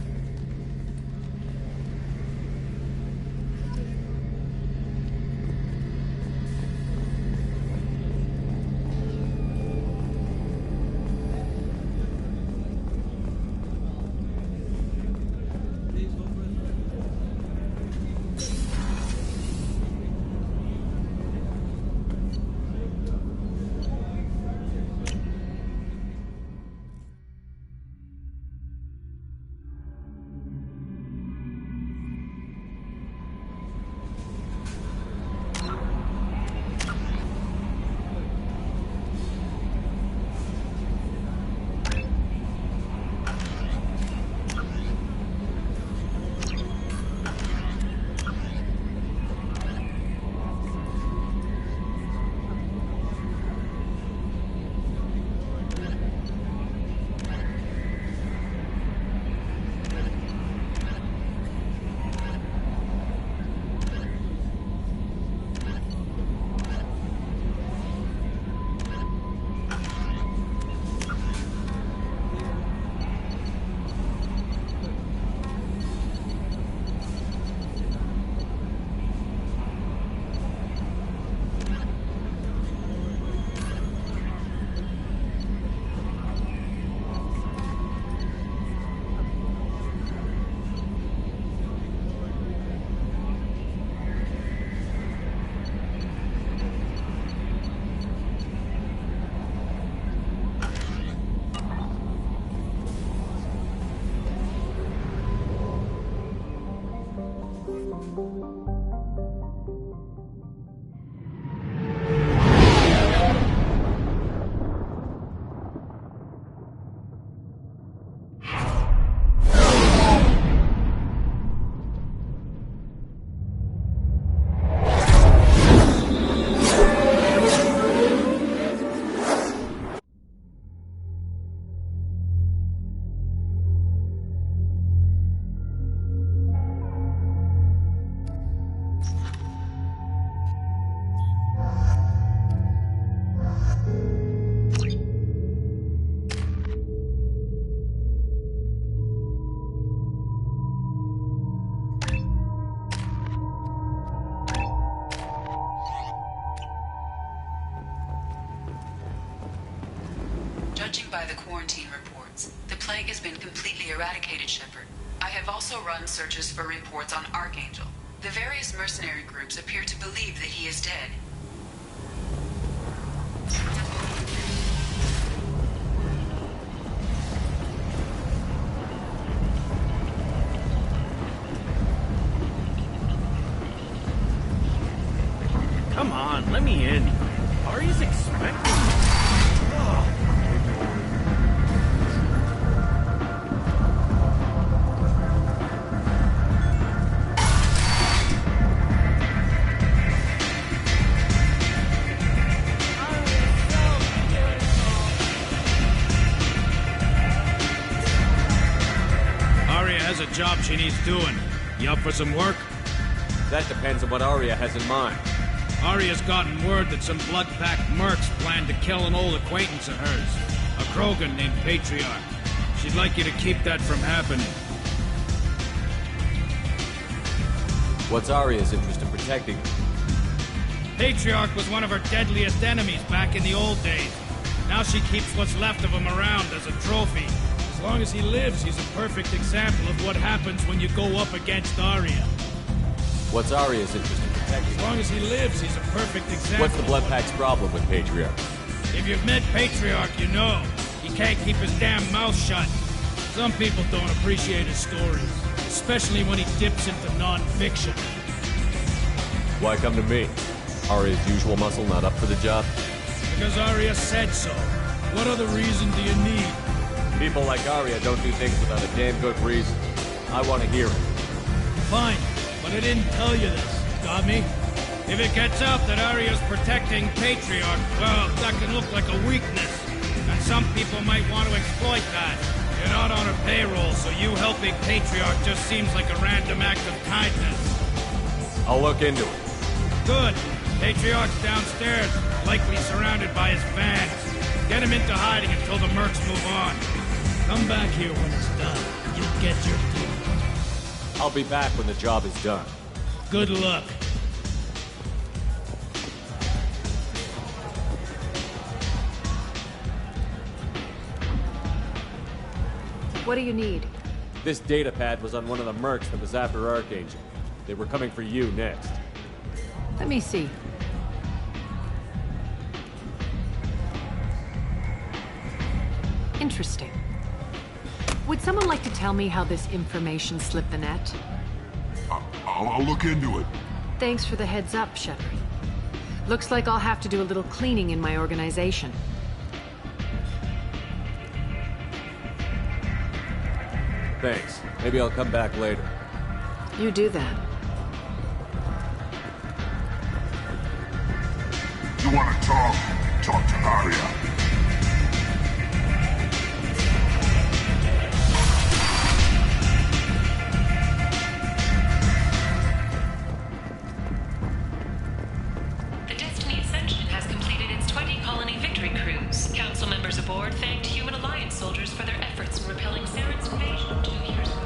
Judging by the quarantine reports, the plague has been completely eradicated, Shepard. I have also run searches for reports on Archangel. The various mercenary groups appear to believe that he is dead. Come on, let me in. Ari's expecting me. Aria has a job she needs doing. You up for some work? That depends on what Arya has in mind. Arya's gotten word that some blood-packed mercs plan to kill an old acquaintance of hers, a Krogan named Patriarch. She'd like you to keep that from happening. What's Arya's interest in protecting you? Patriarch was one of her deadliest enemies back in the old days. Now she keeps what's left of him around as a trophy. As long as he lives, he's a perfect example of what happens when you go up against Arya. What's Arya's interest in protecting you? As long as he lives, he's a perfect example. What's the Blood Pack's problem with Patriarch? If you've met Patriarch, you know. He can't keep his damn mouth shut. Some people don't appreciate his stories, especially when he dips into non-fiction. Why come to me? Arya's usual muscle not up for the job? Because Arya said so. What other reason do you need? People like Arya don't do things without a damn good reason. I want to hear it. Fine, but I didn't tell you this. Got me? If it gets out that Arya's protecting Patriarch, well, that can look like a weakness. And some people might want to exploit that. You're not on her payroll, so you helping Patriarch just seems like a random act of kindness. I'll look into it. Good. Patriarch's downstairs, likely surrounded by his fans. Get him into hiding until the mercs move on. Come back here when it's done. You'll get your due. I'll be back when the job is done. Good luck. What do you need? This data pad was on one of the mercs that was after Archangel. They were coming for you next. Let me see. Interesting. Would someone like to tell me how this information slipped the net? I'll look into it. Thanks for the heads up, Shepard. Looks like I'll have to do a little cleaning in my organization. Thanks. Maybe I'll come back later. You do that. You want to talk? Talk to Arya. The Destiny Ascension has completed its 20-colony victory cruise. Council members aboard thanked Human Alliance soldiers for their efforts in repelling Saren's invasion 2 years ago.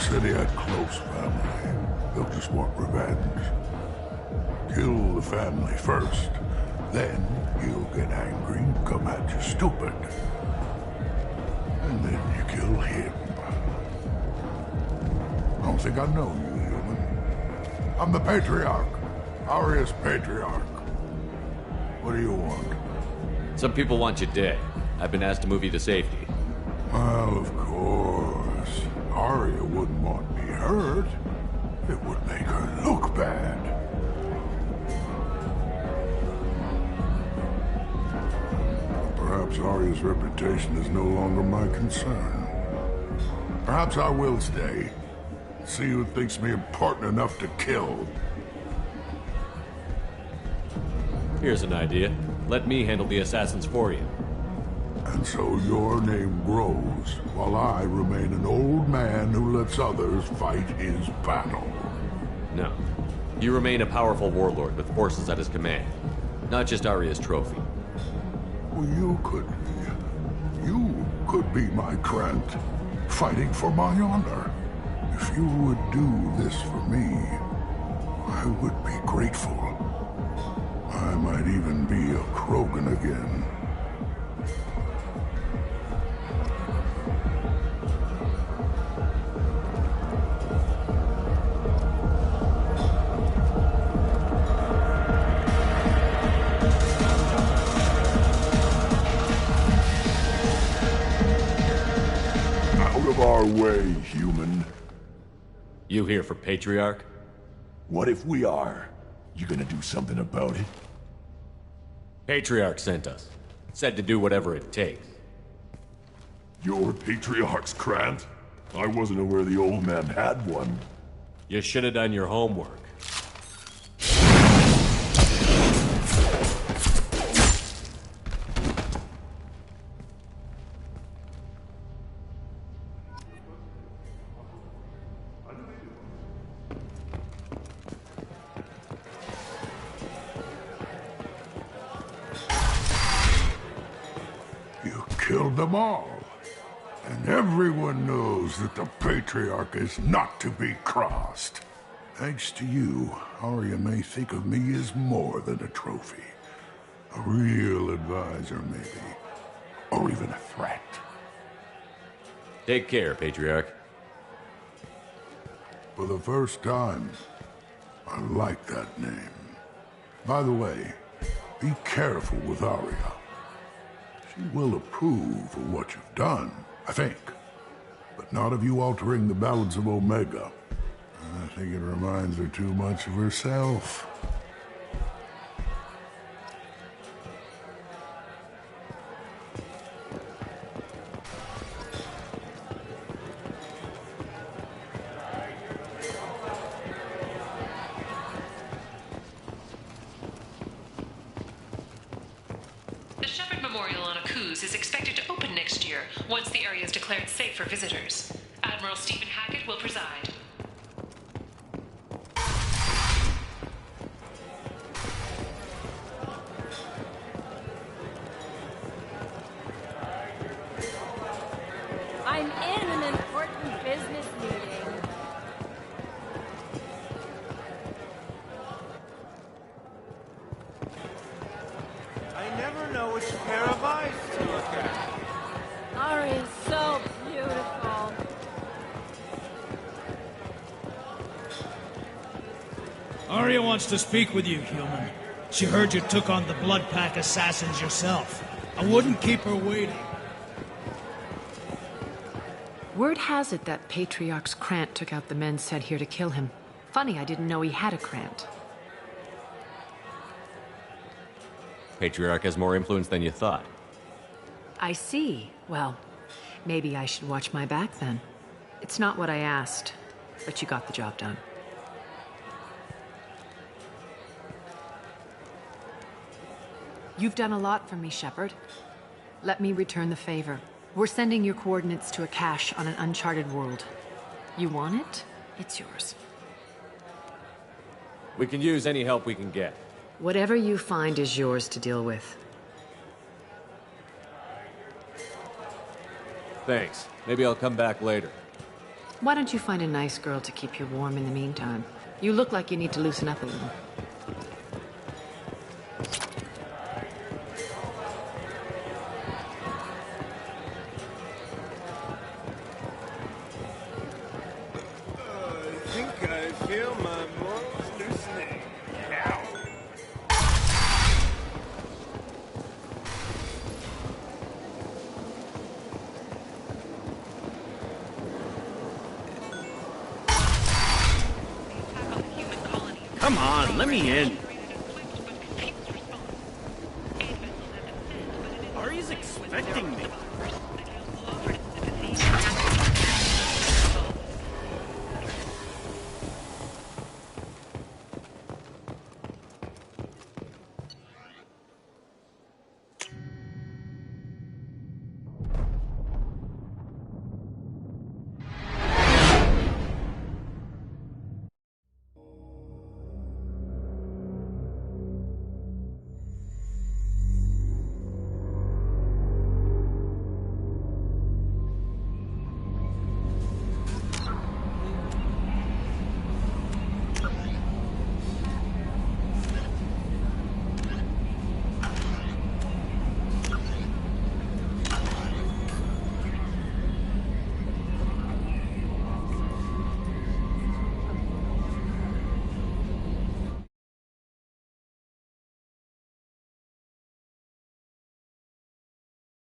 City had close family. They'll just want revenge. Kill the family first. Then he'll get angry and come at you stupid. And then you kill him. I don't think I know you, human. I'm the Patriarch. Aria's Patriarch. What do you want? Some people want you dead. I've been asked to move you to safety. Well, of course. Arya wouldn't want me hurt. It would make her look bad. Perhaps Arya's reputation is no longer my concern. Perhaps I will stay. See who thinks me important enough to kill. Here's an idea. Let me handle the assassins for you. And so your name grows, while I remain an old man who lets others fight his battle. No. You remain a powerful warlord with forces at his command. Not just Arya's trophy. Well, you could be my Krant, fighting for my honor. If you would do this for me, I would be grateful. I might even be a Krogan again. Out of our way, human. You here for Patriarch? What if we are? You gonna do something about it? Patriarch sent us. Said to do whatever it takes. Your Patriarch's Krant? I wasn't aware the old man had one. You should have done your homework. Killed them all. And everyone knows that the Patriarch is not to be crossed. Thanks to you, Arya may think of me as more than a trophy. A real advisor, maybe. Or even a threat. Take care, Patriarch. For the first time, I like that name. By the way, be careful with Arya. She will approve of what you've done, I think. But not of you altering the balance of Omega. I think it reminds her too much of herself. The Shepherd Memorial on Akuz is expected to open next year, once the area is declared safe for visitors. Admiral Stephen Hackett will preside. I'm in an important business meeting. I never know which pair of eyes to look at. Ari is so beautiful. Arya wants to speak with you, human. She heard you took on the Blood Pack assassins yourself. I wouldn't keep her waiting. Word has it that Patriarch's Krant took out the men sent here to kill him. Funny, I didn't know he had a Krant. Patriarch has more influence than you thought. I see. Well, maybe I should watch my back then. It's not what I asked, but you got the job done. You've done a lot for me, Shepard. Let me return the favor. We're sending your coordinates to a cache on an uncharted world. You want it? It's yours. We can use any help we can get. Whatever you find is yours to deal with. Thanks. Maybe I'll come back later. Why don't you find a nice girl to keep you warm in the meantime? You look like you need to loosen up a little. I think I feel my morals loosening. Now. Come on, let me in. Ari's expecting me.